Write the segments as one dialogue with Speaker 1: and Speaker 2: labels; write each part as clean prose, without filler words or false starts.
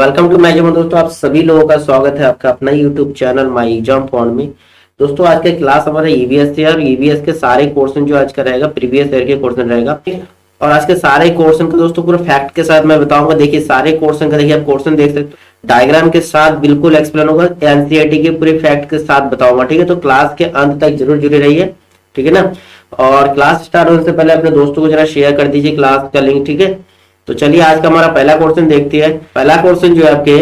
Speaker 1: Welcome to my exam. दोस्तों आप सभी लोगों का स्वागत है आपका अपना YouTube channel my exam point में। दोस्तों आज का क्लास हमारा ईवीएस से और ईवीएस के सारे क्वेश्चन जो आज का रहेगा प्रीवियस ईयर के क्वेश्चन रहेगा और आज के सारे क्वेश्चन का दोस्तों पूरा फैक्ट के साथ मैं बताऊंगा। देखिए सारे क्वेश्चन का देखिए आप क्वेश्चन देख सकते हो, डायग्राम के साथ बिल्कुल एक्सप्लेन होगा, एनसीईआरटी के पूरे फैक्ट के साथ बताऊंगा। ठीक है, तो क्लास के अंत तक जरूर जुड़े रहिए, ठीक है ना। और क्लास स्टार्ट होने से पहले अपने दोस्तों को जरा शेयर कर दीजिए क्लास का लिंक, ठीक है। तो चलिए आज का हमारा पहला क्वेश्चन देखते हैं। पहला क्वेश्चन जो है आपके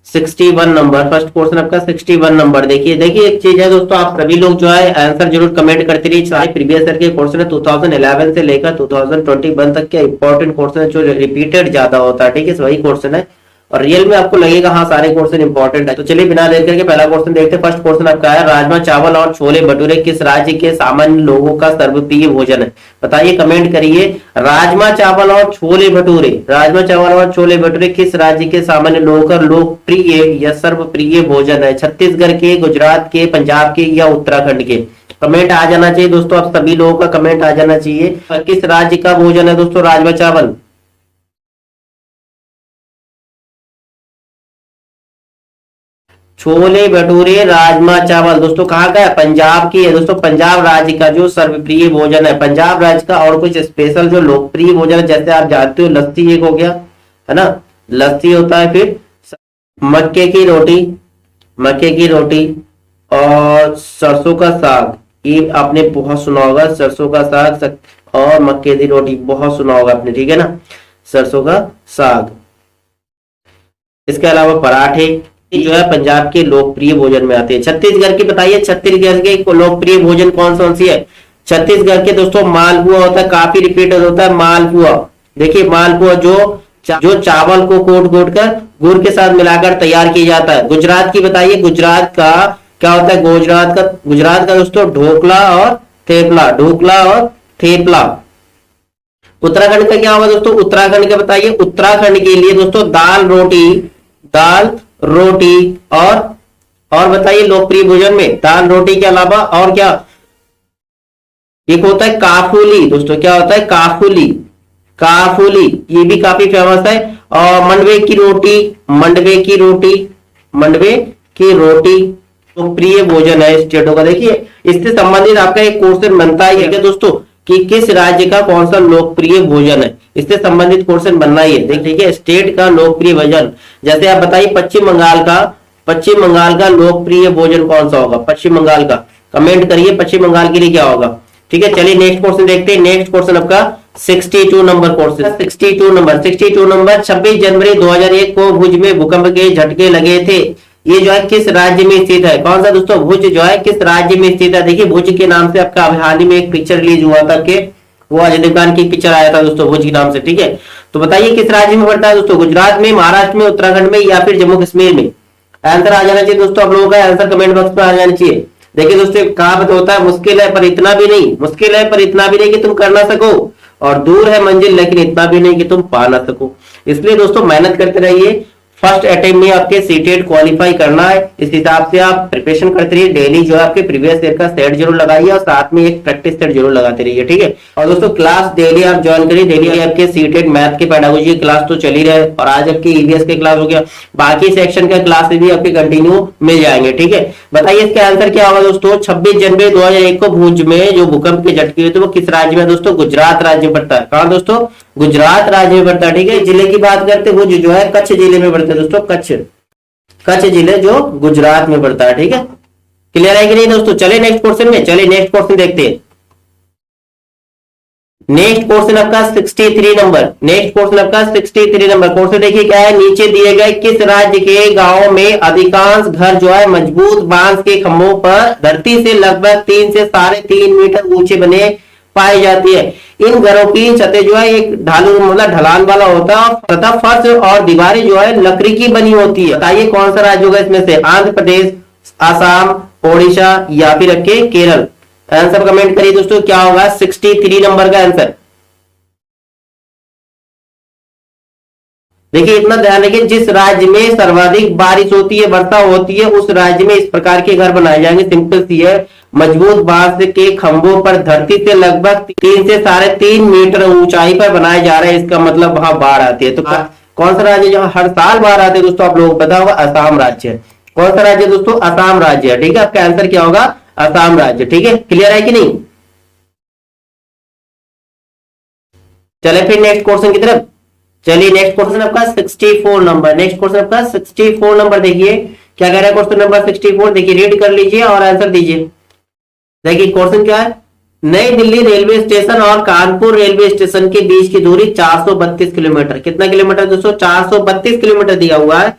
Speaker 1: 61 नंबर, फर्स्ट क्वेश्चन आपका 61 नंबर। देखिए एक चीज है दोस्तों, आप सभी लोग जो है आंसर जरूर कमेंट करते रहिए। सारे प्रीवियस ईयर के क्वेश्चन है 2011 से लेकर 2021 तक के इंपॉर्टेंट क्वेश्चन है जो रिपीटेड ज्यादा होता है, ठीक है, वही क्वेश्चन है और रियल में आपको लगेगा हाँ सारे क्वेश्चन इंपॉर्टेंट है। तो चलिए बिना देर करके पहला क्वेश्चन देखते हैं। फर्स्ट क्वेश्चन आपका है, राजमा चावल और छोले भटूरे किस राज्य के सामान्य लोगों का सर्वप्रिय भोजन है? बताइए, कमेंट करिए। राजमा चावल और छोले भटूरे, राजमा चावल और छोले भटूरे किस राज्य के सामान्य लोगों का लोकप्रिय या सर्वप्रिय भोजन है? छत्तीसगढ़ के, गुजरात के, पंजाब के या उत्तराखंड के? कमेंट आ जाना चाहिए दोस्तों, आप सभी लोगों का कमेंट आ जाना चाहिए। किस राज्य का भोजन है दोस्तों राजमा चावल? छोले भटूरे राजमा चावल दोस्तों कहाँ का है? पंजाब की है दोस्तों। पंजाब राज्य का जो सर्वप्रिय भोजन है पंजाब राज्य का। और कुछ स्पेशल जो लोकप्रिय भोजन है जैसे आप जानते हो लस्सी एक हो गया है ना, लस्सी होता है, फिर मक्के की रोटी, मक्के की रोटी और सरसों का साग, ये आपने बहुत सुना होगा, सरसों का साग और मक्के की रोटी बहुत सुना होगा आपने, ठीक है ना, सरसों का साग। इसके अलावा पराठे जो है पंजाब के लोकप्रिय भोजन में आते हैं। छत्तीसगढ़ की बताइए, छत्तीसगढ़ के लोकप्रिय भोजन कौन सी है? छत्तीसगढ़ के दोस्तों मालपुआ होता है, काफी रिपीटेड होता है मालपुआ। देखिए मालपुआ जो चावल को कोट कर गुड़ के साथ मिलाकर तैयार किया जाता है। गुजरात की बताइए, गुजरात का क्या होता है? गुजरात का दोस्तों ढोकला और थेपला, ढोकला और थेपला। उत्तराखंड का क्या होगा दोस्तों? उत्तराखंड का बताइए। उत्तराखंड के लिए दोस्तों दाल रोटी और बताइए लोकप्रिय भोजन में दाल रोटी के अलावा और क्या? एक होता है काफूली दोस्तों, क्या होता है? काफूली, काफूली ये भी काफी फेमस है। और मंडवे की रोटी लोकप्रिय भोजन है स्टेटों का। देखिए इससे संबंधित आपका एक क्वेश्चन बनता है दोस्तों कि किस राज्य का कौन सा लोकप्रिय भोजन है, इससे संबंधित क्वेश्चन बनना ही है। देखिए स्टेट का लोकप्रिय भोजन, जैसे आप बताइए पश्चिम बंगाल का लोकप्रिय भोजन कौन सा होगा? पश्चिम बंगाल का कमेंट करिए, पश्चिम बंगाल के लिए क्या होगा? ठीक है, चलिए नेक्स्ट क्वेश्चन देखते हैं। नेक्स्ट क्वेश्चन आपका 62 नंबर क्वेश्चन, 62 नंबर 26 जनवरी 2001 को भुज में भूकंप के झटके लगे थे। ये जो है किस राज्य में स्थित है? कौन सा दोस्तों? भुज जो है किस राज्य में स्थित है? देखिए भुज के नाम से आपका हाल ही में एक पिक्चर रिलीज हुआ था कि वो अजय देवगन की पिक्चर आया था दोस्तों भुज के नाम से, ठीक है। तो बताइए किस राज्य में पड़ता है दोस्तों? गुजरात में, महाराष्ट्र में, उत्तराखंड में या फिर जम्मू कश्मीर में? आंसर आ जाना चाहिए दोस्तों आप लोगों का, आंसर कमेंट बॉक्स में आ जाना चाहिए। देखिए दोस्तों कहावत होता है, मुश्किल है पर इतना भी नहीं कि तुम कर ना सको, और दूर है मंजिल लेकिन इतना भी नहीं कि तुम पा ना सको। इसलिए दोस्तों मेहनत करते रहिए, फर्स्ट अटेम्प्ट में आपके सीटेट क्वालिफाई करना है। इस हिसाब से आप प्रिपरेशन करते रहिए। डेली जो है आपके प्रीवियस ईयर का सेट जरूर लगाइए और साथ में एक प्रैक्टिस सेट जरूर लगाते रहिए, ठीक है। और दोस्तों क्लास डेली आप ज्वाइन करिए। डेली आपके सीटेट मैथ के पेडागोजी क्लास तो चल ही रहे और आज आपकी ईवीएस के क्लास हो गया, बाकी सेक्शन का क्लास भी आपके कंटिन्यू मिल जाएंगे, ठीक है। बताइए इसका आंसर क्या होगा दोस्तों? 26 जनवरी 2001 को भुज में जो भूकंप के झटके हुए थे वो किस राज्य में दोस्तों? गुजरात राज्य में पड़ता है। कहां दोस्तों? गुजरात राज्य में पड़ता है, ठीक है। जिले की बात करते भुज जो है कच्छ जिले में पड़ता है दोस्तों, कच्छ जिले जो गुजरात में पड़ता है, ठीक है। क्लियर है कि नहीं दोस्तों? चले नेक्स्ट क्वेश्चन देखते हैं। नेक्स्ट क्वेश्चन आपका 63 नंबर, क्वेश्चन देखिए क्या है। नीचे दिए गए किस राज्य के गांव में अधिकांश घर जो है मजबूत बांस के खंभों पर धरती से लगभग 3 से 3.5 मीटर ऊंचे बने पाई जाती है? इन घरों की छतें जो है एक ढालू मतलब ढलान वाला होता है तथा फर्श और दीवारें जो है लकड़ी की बनी होती है। बताइए कौन सा राज्य होगा इसमें से? आंध्र प्रदेश, आसाम, ओडिशा या फिर आपके केरल? आंसर कमेंट करिए दोस्तों क्या होगा 63 नंबर का आंसर। देखिए इतना ध्यान रखिए, जिस राज्य में सर्वाधिक बारिश होती है, वर्षा होती है, उस राज्य में इस प्रकार के घर बनाए जाएंगे। सिंपल सी है, मजबूत बांस के खंभों पर धरती से लगभग 3 से 3.5 मीटर ऊंचाई पर बनाए जा रहे हैं। इसका मतलब वहां बाढ़ आती है। तो कौन सा राज्य जहां हर साल बाढ़ आते हैं दोस्तों, आप लोगों को पता होगा असम राज्य है। कौन सा राज्य दोस्तों, असम राज्य है। ठीक है, आपका आंसर क्या होगा, असम राज्य। ठीक है, क्लियर है कि नहीं। चले फिर नेक्स्ट क्वेश्चन की तरफ। चलिए नेक्स्ट क्वेश्चन आपका 64 नंबर। नेक्स्ट क्वेश्चन आपका 64 नंबर। देखिए क्या कह रहा है क्वेश्चन नंबर 64। देखिए रीड कर लीजिए और आंसर दीजिए। देखिए क्वेश्चन क्या है, नई दिल्ली रेलवे स्टेशन और कानपुर रेलवे स्टेशन के बीच की दूरी 432 किलोमीटर। कितना किलोमीटर दोस्तों, 432 किलोमीटर दिया हुआ है।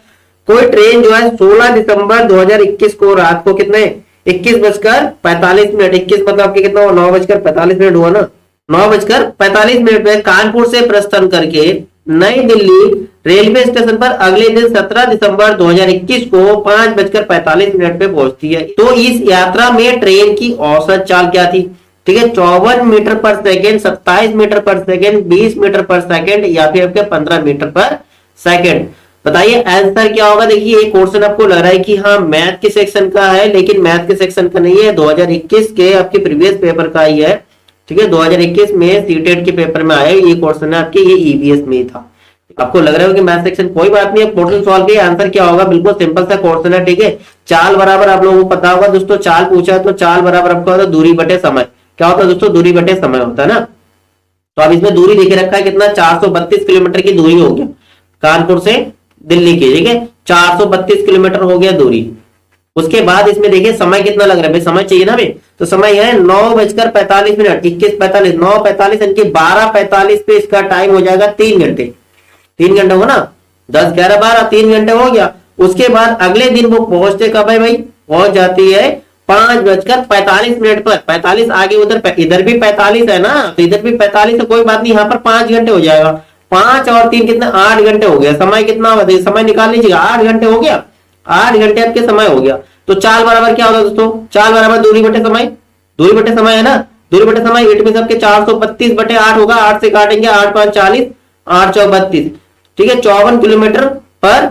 Speaker 1: कोई ट्रेन जो है 16 दिसंबर 2021 को रात को कितने 21:45। 21 मतलब आपके कितना हुआ, 9:45 हुआ ना, 9:45 में कानपुर से प्रस्थान करके नई दिल्ली रेलवे स्टेशन पर अगले दिन 17 दिसंबर 2021 को 5:45 पे पहुंचती है। तो इस यात्रा में ट्रेन की औसत चाल क्या थी। ठीक है, 54 मीटर पर सेकेंड, 27 मीटर पर सेकेंड, 20 मीटर पर सेकेंड या फिर आपके 15 मीटर पर सेकेंड। बताइए आंसर क्या होगा। देखिए ये क्वेश्चन आपको लग रहा है कि हाँ मैथ के सेक्शन का है, लेकिन मैथ के सेक्शन का नहीं है, 2021 के आपके प्रीवियस पेपर का ही है। ठीक है, 2021 में सीटेट के पेपर में आया ये क्वेश्चन है आपके, ये ईवीएस में ही था। आपको लग रहा है कि मैथ सेक्शन, कोई बात नहीं, क्वेश्चन सॉल्व किया, आंसर क्या होगा, बिल्कुल सिंपल सा क्वेश्चन है। ठीक है, चाल बराबर आप लोगों को पता होगा दोस्तों, चाल पूछा है तो चाल बराबर आपका होता है दूरी बटे समय। क्या होता है दोस्तों, दूरी बटे समय होता है ना। तो अब इसमें दूरी देखे रखा है कितना, 432 किलोमीटर की दूरी हो गया कानपुर से दिल्ली की। ठीक है, 432 किलोमीटर हो गया दूरी। उसके बाद इसमें देखिए समय कितना लग रहा है भाई, समय चाहिए ना भाई, तो समय है 9:45, 21:45, 9:45 यानी कि 12:45 पे इसका टाइम हो जाएगा 3 घंटे। 3 घंटे होगा ना, 10, 11, 12, 3 घंटे हो गया। उसके बाद अगले दिन वो पहुंचते कब है भाई, पहुंच जाती है 5:45 पर। 45 आगे उधर इधर भी 45 है ना, तो इधर भी 45 है, कोई बात नहीं, यहाँ पर 5 घंटे हो जाएगा। 5 और 3 कितना, 8 घंटे हो गया। समय कितना होगा, समय निकाल लीजिएगा, 8 घंटे हो गया। 8 घंटे आपके समय हो गया। तो चाल बराबर क्या होगा दोस्तों, चाल बराबर दूरी बटे समय। दूरी बटे समय है ना, दूरी बटे समय, इट मींस आपके 432/8 होगा। 8 से काटेंगे, 8 5 40, 8 4 32। ठीक है, 54 किलोमीटर पर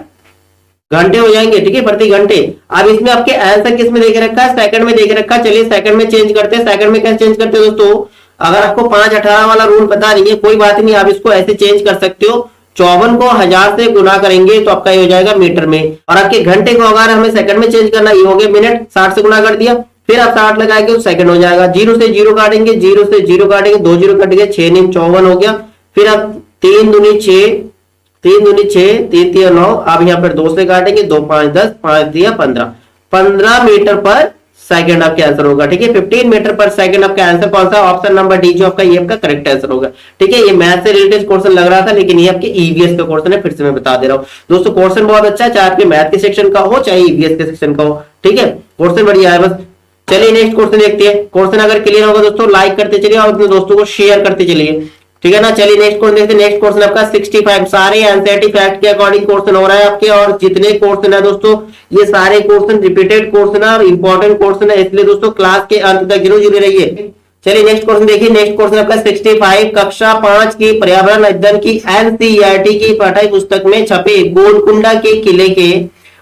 Speaker 1: घंटे हो जाएंगे। ठीक है, प्रति घंटे। अब इसमें आपके आंसर किस में देके रखा है, सेकंड में देके रखा है। चलिए सेकंड में चेंज करते हैं। सेकंड में कैसे चेंज करते हैं दोस्तों, अगर आपको 5-18 वाला रूल पता नहीं है कोई बात नहीं, आप इसको ऐसे चेंज कर सकते हो। 54 को 1000 से गुना करेंगे तो आपका ये हो जाएगा मीटर में, और आपके घंटे को अगर हमें सेकंड में चेंज करना, ये हो गया मिनट, 60 से गुना कर दिया, फिर आप 60 लगाएंगे तो सेकंड हो जाएगा। 0 से 0 काटेंगे, 0 से 0 काटेंगे, 2 0 कट गए, 6 9 54 हो गया। फिर आप 3 दूनी 6, 3 दूनी 6, 3 3 9, आप यहाँ पर 2 से काटेंगे, 2 5 10, 5 दिया 15, 15 मीटर पर सेकंड आपका आंसर होगा। ठीक है, 15 मीटर पर सेकंड आपका आंसर कौन सा, ऑप्शन नंबर डी जो आपका ये आपका करेक्ट आंसर होगा। ठीक है, ये मैथ से रिलेटेड क्वेश्चन लग रहा था, लेकिन ये आपके ईवीएस का क्वेश्चन है, फिर से मैं बता दे रहा हूँ दोस्तों। क्वेश्चन बहुत अच्छा है, चाहे आपके मैथ के सेक्शन का हो चाहे ईवीएस के सेक्शन का हो। ठीक है, क्वेश्चन बढ़िया है बस। चलिए नेक्स्ट क्वेश्चन देखते हैं। क्वेश्चन अगर क्लियर होगा दोस्तों लाइक करते चलिए और अपने दोस्तों को शेयर करते चलिए। ठीक है ना, चलिए नेक्स्ट क्वेश्चन देखते हैं। नेक्स्ट क्वेश्चन आपका 65, सारे एनसीईआरटी फैक्ट के अकॉर्डिंग क्वेश्चन हो रहा है आपके, और जितने क्वेश्चन है दोस्तों ये सारे क्वेश्चन रिपीटेड क्वेश्चन है और इंपॉर्टेंट क्वेश्चन है, इसलिए दोस्तों क्लास के अंत तक जरूर जुड़े रहिए। चलिए नेक्स्ट क्वेश्चन देखिए। नेक्स्ट क्वेश्चन आपका 65, कक्षा 5 की पर्यावरण अध्ययन की एनसीईआरटी की पाठ्य पुस्तक में छपे गोलकुंडा के किले के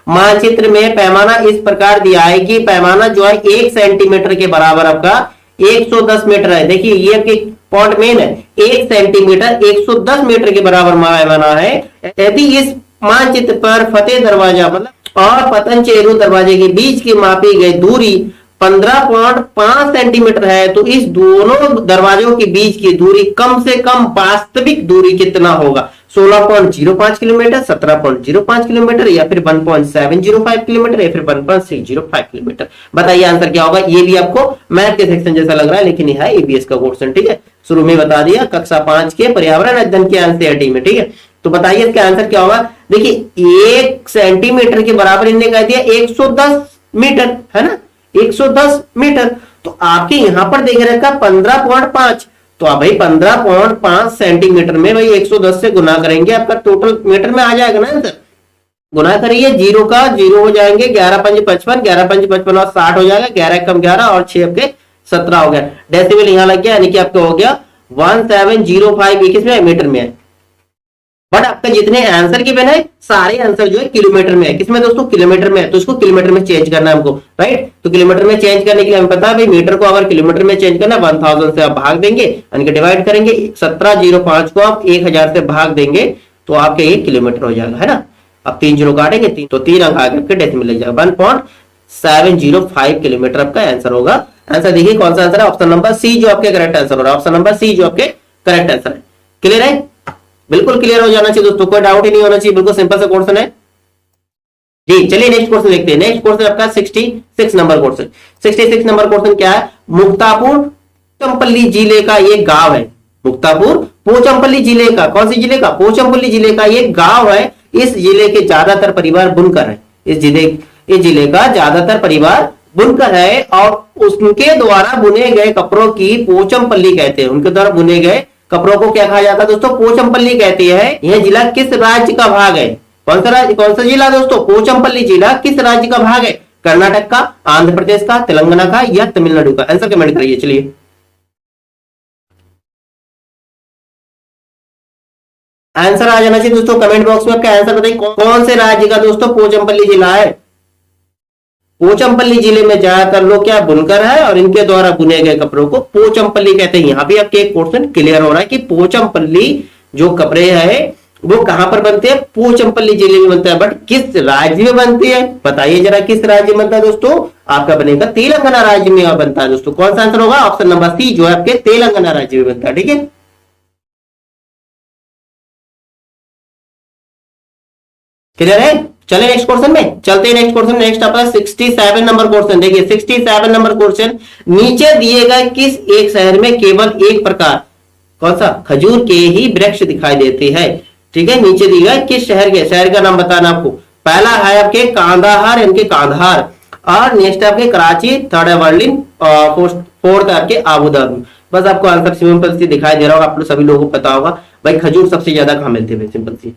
Speaker 1: मानचित्र में पैमाना इस प्रकार दिया है कि पैमाना जो है 1 सेंटीमीटर के बराबर आपका 110 मीटर है। देखिए ये आपके पॉइंट मेन है, 1 सेंटीमीटर 110 मीटर के बराबर पैमाना है। यदि इस मानचित्र पर फतेह दरवाजा मतलब और पतंचेरू दरवाजे के बीच की मापी गई दूरी 15.5 सेंटीमीटर है, तो इस दोनों दरवाजों के बीच की दूरी कम से कम वास्तविक दूरी कितना होगा। 16.05 किलोमीटर, 17.05 किलोमीटर, या फिर 1.705 किलोमीटर, या फिर 1.605 किलोमीटर। बताइए आंसर क्या होगा। ये भी आपको मैथ के सेक्शन जैसा लग रहा है, लेकिन यह है ईवीएस का क्वेश्चन। ठीक है, शुरू में बता दिया कक्षा 5 के पर्यावरण अध्ययन के एनसीईआरटी में। ठीक है, तो बताइए इसका आंसर क्या होगा। देखिए 1 सेंटीमीटर के बराबर इन्होंने कह दिया 110 मीटर है ना, 110 मीटर। तो आपके यहां पर देख रखा 15.5, तो आप भाई 15.5 सेंटीमीटर में भाई 110 से गुना करेंगे, आपका टोटल मीटर में आ जाएगा ना आंसर। गुना करिए, 0 का 0 हो जाएंगे, 11 5 55, 11 5 55 और 60 हो जाएगा, 11 कम 11 और 6 आपके 17 हो गया। डेसिमल यहां लग गया, यानी कि आपका हो गया 1705 किसमें मीटर में है। बट आपका जितने आंसर गिवन है सारे आंसर जो है किलोमीटर में है। किसमें दोस्तों, किलोमीटर में है, तो इसको किलोमीटर में चेंज करना है हमको, राइट। तो किलोमीटर में चेंज करने के लिए हमें पता है भाई मीटर को अगर किलोमीटर में चेंज करना 1000 से आप भाग देंगे, यानी कि डिवाइड करेंगे। 1705 को आप 1000 से भाग देंगे तो आपके ये किलोमीटर हो जाएगा, है ना। अब 3 जीरो काटेंगे तो 3 अंक आगे आपके डेसिमल लग जाएगा, 1.705 किलोमीटर आपका आंसर होगा। आंसर देखिए कौन सा आंसर है, ऑप्शन नंबर सी जो आपके करेक्ट आंसर हो रहा है, ऑप्शन नंबर सी जो आपके करेक्ट आंसर है। क्लियर है, बिल्कुल क्लियर हो जाना चाहिए दोस्तों, कोई डाउट ही नहीं होना चाहिए, बिल्कुल सिंपल सा क्वेश्चन है जी। चलिए नेक्स्ट क्वेश्चन देखते हैं। नेक्स्ट क्वेश्चन आपका 66 नंबर क्वेश्चन। 66 नंबर क्वेश्चन क्या है, मुक्तापुर पोचमपल्ली जिले का ये गांव है। मुक्तापुर पोचमपल्ली जिले का, कौन सी जिले का, पोचमपल्ली जिले का ये गांव है। इस जिले के ज्यादातर परिवार बुनकर है। इस जिले का ज्यादातर परिवार बुनकर है और उनके द्वारा बुने गए कपड़ों की पोचमपल्ली कहते हैं। उनके द्वारा बुने गए कपड़ों को क्या कहा जाता है दोस्तों, पोचमपल्ली कहते हैं। यह जिला किस राज्य का भाग है, कौन सा राज्य, कौन सा जिला दोस्तों, पोचमपल्ली जिला किस राज्य का भाग है, कर्नाटक का, आंध्र प्रदेश का, तेलंगाना का या तमिलनाडु का। आंसर कमेंट करिए। चलिए आंसर आ जाना चाहिए दोस्तों कमेंट बॉक्स में, आपका आंसर बताइए कौन से राज्य का दोस्तों पोचमपल्ली जिला है। पोचमपल्ली जिले में ज्यादातर लोग क्या बुनकर है और इनके द्वारा बुने गए कपड़ों को पोचमपल्ली कहते हैं। यहां भी आपके एक क्वेश्चन क्लियर हो रहा है कि पोचमपल्ली जो कपड़े हैं वो कहां पर बनते हैं, पोचमपल्ली जिले में बनता है। बट किस राज्य में बनते हैं बताइए जरा, किस राज्य में बनता है दोस्तों, आपका बनेगा तेलंगाना राज्य में बनता है दोस्तों। कौन सा आंसर होगा, ऑप्शन नंबर सी जो है आपके तेलंगाना राज्य में बनता है। ठीक है, क्लियर है। चले नेक्स्ट क्वेश्चन में चलते हैं। नेक्स्ट क्वेश्चन, नेक्स्ट आपका 67 नंबर क्वेश्चन देखिए। 67 नंबर क्वेश्चन, नीचे दिए गए किस एक शहर में केवल एक प्रकार, कौन सा, खजूर के ही वृक्ष दिखाई देते हैं। ठीक है, नीचे दिया गया किस शहर के, शहर का नाम बताना आपको। पहला है आपके कांदाहार, इनके कांधार, और नेक्स्ट आपके कराची, थर्ड है बर्लिन, और फोर्थ आपके आबू धाबी। बस आपको आंसर सिंपल सी दिखाई दे रहा होगा, आप लोग सभी लोगों को पता होगा भाई खजूर सबसे ज्यादा कहां मिलते हैं, सिंपल सी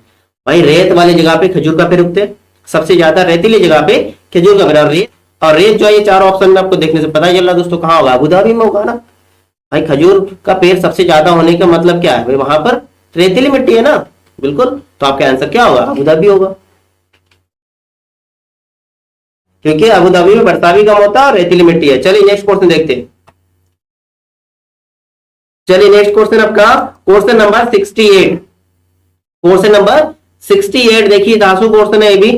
Speaker 1: भाई रेत वाली जगह पे खजूर का पेड़ उगते हैं, सबसे ज्यादा रेतीली जगह पे खजूर का पेड़। रेत और रेत जो है ये चार ऑप्शन में आपको देखने से पता चल रहा दोस्तों कहां होगा, अबू धाबी में होगा ना भाई। खजूर का पेड़ सबसे ज्यादा होने का मतलब क्या है भाई, वहां पर रेतीली मिट्टी है ना, बिल्कुल। तो आपका आंसर क्या होगा, अबू धाबी होगा, क्योंकि अबू धाबी में बरसात भी कम होता है और रेतीली मिट्टी है। चलिए नेक्स्ट क्वेश्चन देखते हैं। चलिए नेक्स्ट क्वेश्चन आपका क्वेश्चन नंबर 68। क्वेश्चन नंबर 68 देखिए, दासू क्वेश्चन है ये भी।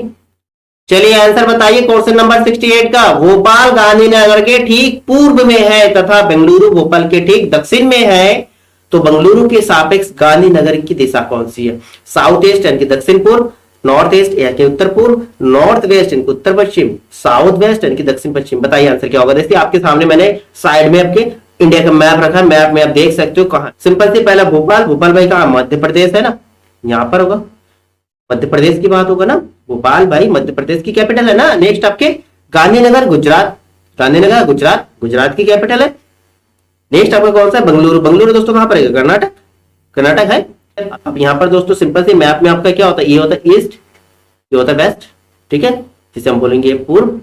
Speaker 1: चलिए आंसर बताइए क्वेश्चन नंबर 68 का। भोपाल गांधीनगर के ठीक पूर्व में है तथा बेंगलुरु भोपाल के ठीक दक्षिण में है, तो बेंगलुरु के सापेक्ष गांधीनगर की दिशा कौन सी है, साउथ ईस्ट यानी कि दक्षिण पूर्व, नॉर्थ ईस्ट यानी कि उत्तर पूर्व, नॉर्थ वेस्ट यानी कि उत्तर पश्चिम, साउथ वेस्ट यानी कि दक्षिण पश्चिम। बताइए आंसर क्या होगा। देखिए आपके सामने मैंने साइड में आपके इंडिया का मैप रखा है, मैप में आप देख सकते हो कहा सिंपल से पहला भोपाल, भोपाल भाई कहा, मध्य प्रदेश है ना, यहां पर होगा, मध्य प्रदेश की बात होगा ना, भोपाल भाई मध्य प्रदेश की कैपिटल है ना। नेक्स्ट आपके गांधीनगर गुजरात, गांधीनगर गुजरात, गुजरात की कैपिटल है। नेक्स्ट आपका कौन सा है, बेंगलुरु, बेंगलुरु दोस्तों कहां पर है, कर्नाटक, कर्नाटक है। अब यहां पर दोस्तों सिंपल से मैप में आपका क्या होता है, ये होता है ईस्ट, ये होता है वेस्ट, ठीक है, जिसे हम बोलेंगे ये पूर्व,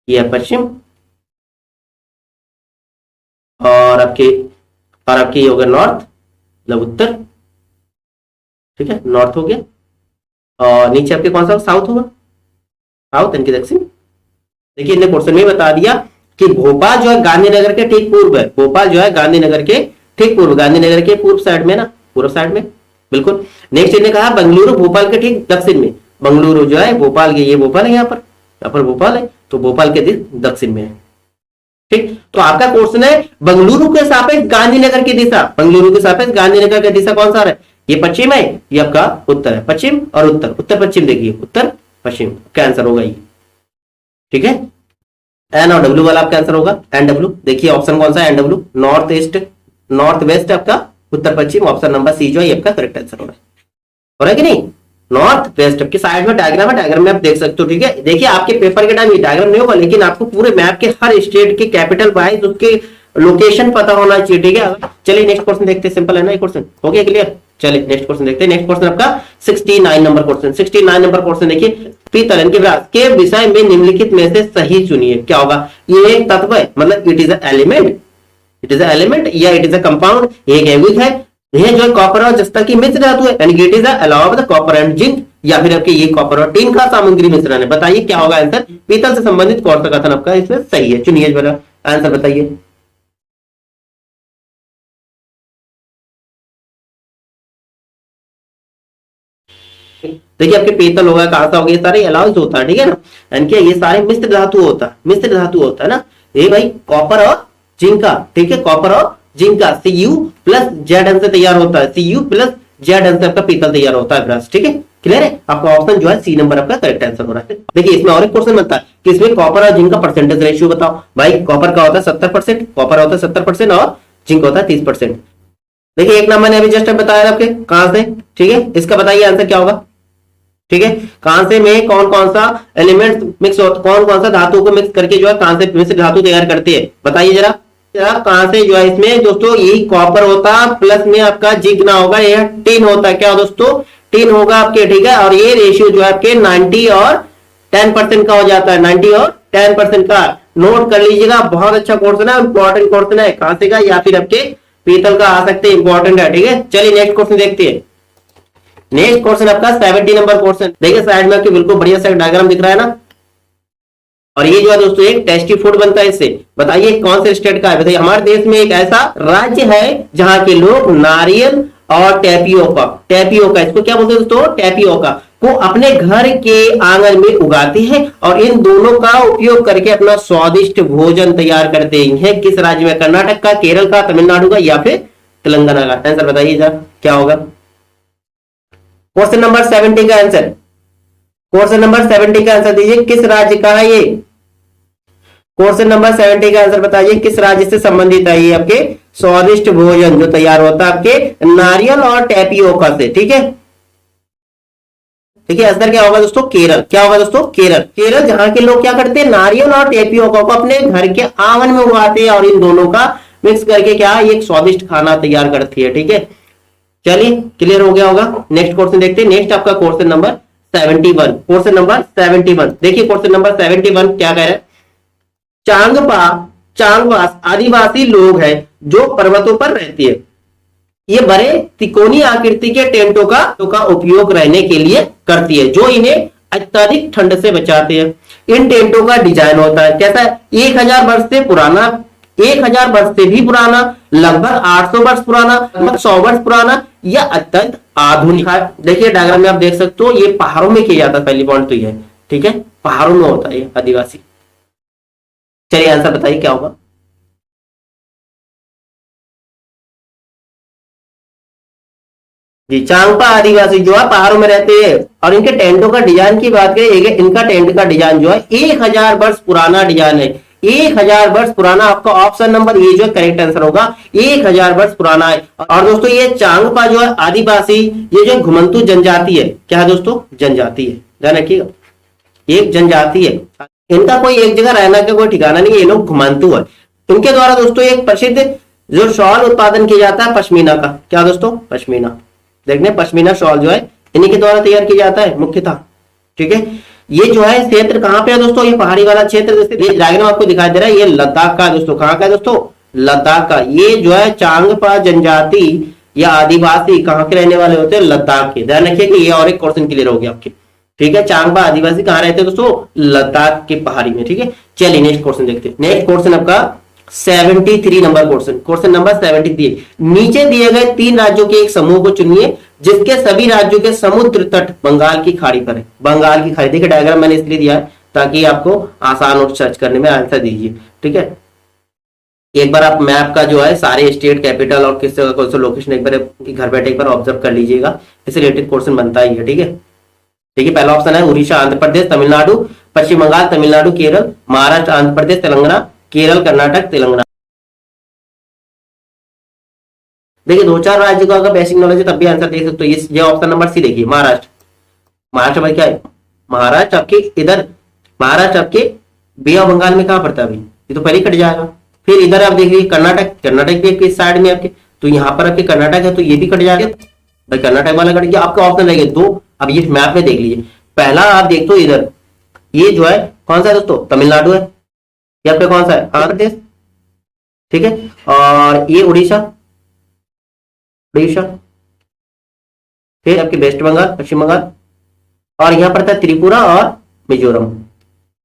Speaker 1: ये है पश्चिम, और आपके ये हो गया नॉर्थ, मतलब उत्तर, ठीक है, नॉर्थ हो गया। और नीचे आपके कौन सा साउथ होगा, साउथ यानी कि दक्षिण। देखिए इन्हें क्वेश्चन में बता दिया कि भोपाल जो है गांधीनगर के ठीक पूर्व है, भोपाल जो है गांधीनगर के ठीक पूर्व, गांधीनगर के पूर्व साइड में ना, पूर्व साइड में, बिल्कुल। नेक्स्ट इन्हें कहा बेंगलुरु भोपाल के ठीक दक्षिण में, बेंगलुरु जो है भोपाल के, ये भोपाल है, यहाँ पर भोपाल है, तो भोपाल के दक्षिण में है। ठीक, तो आपका क्वेश्चन है बेंगलुरु के सापेक्ष गांधीनगर की दिशा, बेंगलुरु के सापेक्ष गांधीनगर की दिशा कौन सा है, ये पश्चिम है, ये आपका उत्तर है, पश्चिम और उत्तर, उत्तर पश्चिम देखिए, उत्तर पश्चिम का आंसर होगा ये। ठीक है, एन और डब्ल्यू वाला आपका आंसर होगा, एन डब्ल्यू। देखिए ऑप्शन कौन सा है, N W, north east, north west आपका, उत्तर पश्चिम, ऑप्शन नंबर सी जो है आपका करेक्ट आंसर हो रहा है कि नहीं, नॉर्थ वेस्ट। आपके साइड में डायग्राम है, डायग्राम में आप देख सकते हो। ठीक है, देखिए आपके पेपर के टाइम ये डायग्राम नहीं होगा, लेकिन आपको पूरे मैप के हर स्टेट के कैपिटल वाइज उसके लोकेशन पता होना चाहिए। ठीक है, चलिए नेक्स्ट क्वेश्चन देखते हैं, सिंपल है ना ये क्वेश्चन, हो गया क्लियर। चलिए नेक्स्ट क्वेश्चन देखते हैं। नेक्स्ट क्वेश्चन आपका 69 नंबर क्वेश्चन। 69 नंबर क्वेश्चन देखिए, पीतल के व्यास के विषय में निम्नलिखित में से सही चुनिए। क्या होगा, ये एक तत्व है, मतलब it is a element, it is a element या इट इज अ कंपाउंड, एक यौगिक है, यह जो कॉपर और जस्ता की मिश्र धातु है, यानी कि it is a alloy of the copper and zinc, या फिर आपके ये कॉपर और टिन का सामग्री मिश्रण है। बताइए क्या होगा आंसर, पीतल से संबंधित कौन सा कथन आपका इसमें सही है, चुनिए जरा आंसर बताइए। देखिए आपके पीतल होगा, कांसा हो गया, सारे अलाउंस होता है, ठीक है ना। यानी कि ये सारे मिश्र धातु होता है, मिश्र धातु होता है ना। ये भाई कॉपर और जिंक का, ठीक है, कॉपर और जिंक का Cu प्लस Zn से तैयार होता है, Cu प्लस Zn से आपका पीतल तैयार होता है ब्रश, ठीक है। क्लियर है, आपका ऑप्शन जो है सी नंबर आपका करेक्ट आंसर हो रहा है। देखिए इसमें और एक क्वेश्चन बनता है कि इसमें कॉपर और जिंक का परसेंटेज रेशियो बताओ। भाई कॉपर का होता है 70%, कॉपर होता है 70% और जिंक होता है 30%। देखिए एक नंबर ने अभी जस्ट बताया आपके कहां से, ठीक है, इसका बताइए आंसर क्या होगा, ठीक है। कांसे में कौन कौन सा एलिमेंट मिक्स होता, कौन कौन सा धातु को मिक्स करके जो है कांसे में से धातु तैयार करती है, बताइए जरा। कांसे जो है इसमें दोस्तों यही कॉपर होता प्लस में आपका जिंक ना होगा, यह टिन होता है, क्या दोस्तों, टिन होगा आपके, ठीक है। और ये रेशियो जो है आपके 90 और 10% का हो जाता है, 90 और 10% का। नोट कर लीजिएगा, बहुत अच्छा क्वेश्चन है, इंपॉर्टेंट क्वेश्चन है, कांसे का या फिर आपके पीतल का आ सकते हैं, इंपॉर्टेंट है, ठीक है। चलिए नेक्स्ट क्वेश्चन देखते हैं। नेक्स्ट क्वेश्चन आपका 70 नंबर क्वेश्चन। देखिए साइड में आपके बिल्कुल बढ़िया सा डायग्राम दिख रहा है ना, और ये जो है दोस्तों एक टेस्टी फूड बनता है इससे। बताइए कौन से स्टेट का है, बताइए। हमारे देश में एक ऐसा राज्य है जहां के लोग नारियल और टेपियोका, टेपियोका इसको क्या बोलते हैं दोस्तों, टेपियोका को अपने घर के आंगन में उगाते हैं और इन दोनों का उपयोग करके अपना स्वादिष्ट भोजन तैयार करते हैं। किस राज्य में, कर्नाटक का, केरल का, तमिलनाडु का या फिर तेलंगाना का। आंसर बताइए जरा क्या होगा। क्वेश्चन नंबर 70 का आंसर, क्वेश्चन नंबर 70 का आंसर दीजिए, किस राज्य का है ये। क्वेश्चन नंबर 70 का आंसर बताइए, किस राज्य से संबंधित है ये आपके स्वादिष्ट भोजन जो तैयार होता है आपके नारियल और टेपियोका से, ठीक है। देखिए आंसर क्या होगा दोस्तों, केरल। क्या होगा दोस्तों, केरल। केरल जहां के लोग क्या करते हैं, नारियल और टेपियोका को अपने घर के आंगन में उगाते हैं और इन दोनों का मिक्स करके क्या एक स्वादिष्ट खाना तैयार करती है, ठीक है। चलिए क्लियर हो गया होगा। नेक्स्ट क्वेश्चन देखते हैं। नेक्स्ट आपका क्वेश्चन नंबर 71, क्वेश्चन नंबर 71। देखिए क्वेश्चन नंबर 71 क्या कह रहे हैं। चांगपा, चांगवास आदिवासी लोग हैं जो पर्वतों पर रहती है। ये बड़े त्रिकोणीय आकृति के टेंटों का उपयोग रहने के लिए करती है जो इन्हें अत्यधिक ठंड से बचाते हैं। इन टेंटों का डिजाइन होता है कैसा है, 1000 वर्ष से पुराना, 1000 वर्ष से भी पुराना, लगभग 800 वर्ष पुराना, लगभग 100 वर्ष पुराना या अत्यंत आधुनिक है। देखिए डायग्राम में आप देख सकते हो ये पहाड़ों में किया जाता है, पहली पॉइंट तो ये है, ठीक है, पहाड़ों में होता है ये आदिवासी। चलिए आंसर बताइए क्या होगा। जी चांगपा आदिवासी जो है पहाड़ों में रहते हैं और इनके टेंटों का डिजाइन की बात करें, इनका टेंट का डिजाइन जो है 1000 वर्ष पुराना डिजाइन है। 1000 वर्ष पुराना, आपका ऑप्शन नंबर ये जो है करेक्ट आंसर होगा, 1000 वर्ष पुराना है। और दोस्तों ये चांगपा जो है आदिवासी, ये जो घुमंतु जनजाति है, क्या है दोस्तों, जनजाति है, ध्यान रखिएगा, एक जनजाति है। इनका कोई एक जगह रहना का कोई ठिकाना नहीं है, ये लोग घुमंतु है। इनके द्वारा दोस्तों एक प्रसिद्ध जो शॉल उत्पादन किया जाता है पश्मीना का, क्या दोस्तों, पश्मीना। देखने पश्मीना शॉल जो है इन्हीं के द्वारा तैयार किया जाता है मुख्यतः, ठीक है। ये जो है क्षेत्र कहां पे है दोस्तों, ये पहाड़ी वाला क्षेत्र, जैसे डायग्राम आपको दिखाई दे रहा है, ये लद्दाख का दोस्तों, कहां का है दोस्तों, लद्दाख का। ये जो है चांगपा जनजाति या आदिवासी कहां के रहने वाले होते हैं, लद्दाख के। ध्यान रखिए कि ये और एक क्वेश्चन क्लियर हो गया आपके, ठीक है। चांगपा आदिवासी कहां रहते हैं दोस्तों, लद्दाख के पहाड़ी में, ठीक है। चलिए नेक्स्ट क्वेश्चन देखते हैं। नेक्स्ट क्वेश्चन आपका 73 नंबर क्वेश्चन, क्वेश्चन नंबर 73। नीचे दिए गए 3 राज्यों के एक समूह को चुनिए जिसके सभी राज्यों के समुद्र तट बंगाल की खाड़ी पर है। बंगाल की खाड़ी, देखिए डायग्राम मैंने इसलिए दिया है ताकि आपको आसान हो सर्च करने में, आंसर दीजिए, ठीक है। एक बार आप मैप का जो है सारे स्टेट कैपिटल और किस जगह कौन सा लोकेशन एक बार घर बैठे एक बार ऑब्जर्व कर लीजिएगा, इससे रिलेटेड क्वेश्चन बनता ही है, ठीक है। देखिए पहला ऑप्शन है उड़ीसा, आंध्र प्रदेश, तमिलनाडु, पश्चिम बंगाल, तमिलनाडु, केरल, महाराष्ट्र, आंध्र प्रदेश, तेलंगाना, केरल, कर्नाटक, तेलंगाना। देखिए 2-4 राज्य का अगर बेसिक नॉलेज है तब भी आंसर देख सकते हो। ये ऑप्शन नंबर सी देखिए, महाराष्ट्र। महाराष्ट्र में क्या है, महाराष्ट्र आपके इधर, महाराष्ट्र आपके बे ऑफ बंगाल में कहां पड़ता है अभी, ये तो पहले ही कट जाएगा। फिर इधर आप देखिए कर्नाटक, कर्नाटक भी आपके साइड में आपके, तो यहाँ पर आपके कर्नाटक है तो ये भी कट जाएगा भाई, कर्नाटक वाला कट गया। आपका ऑप्शन रहेगा 2। अब ये मैप में देख लीजिए, पहला आप देख दो इधर, ये जो है कौन सा है दोस्तों, तमिलनाडु है। ये आपका कौन सा है, आंध्र प्रदेश, ठीक है। और ये उड़ीसा, उड़ीसा, फिर आपके वेस्ट बंगाल, पश्चिम बंगाल, और यहां पर था त्रिपुरा और मिजोरम,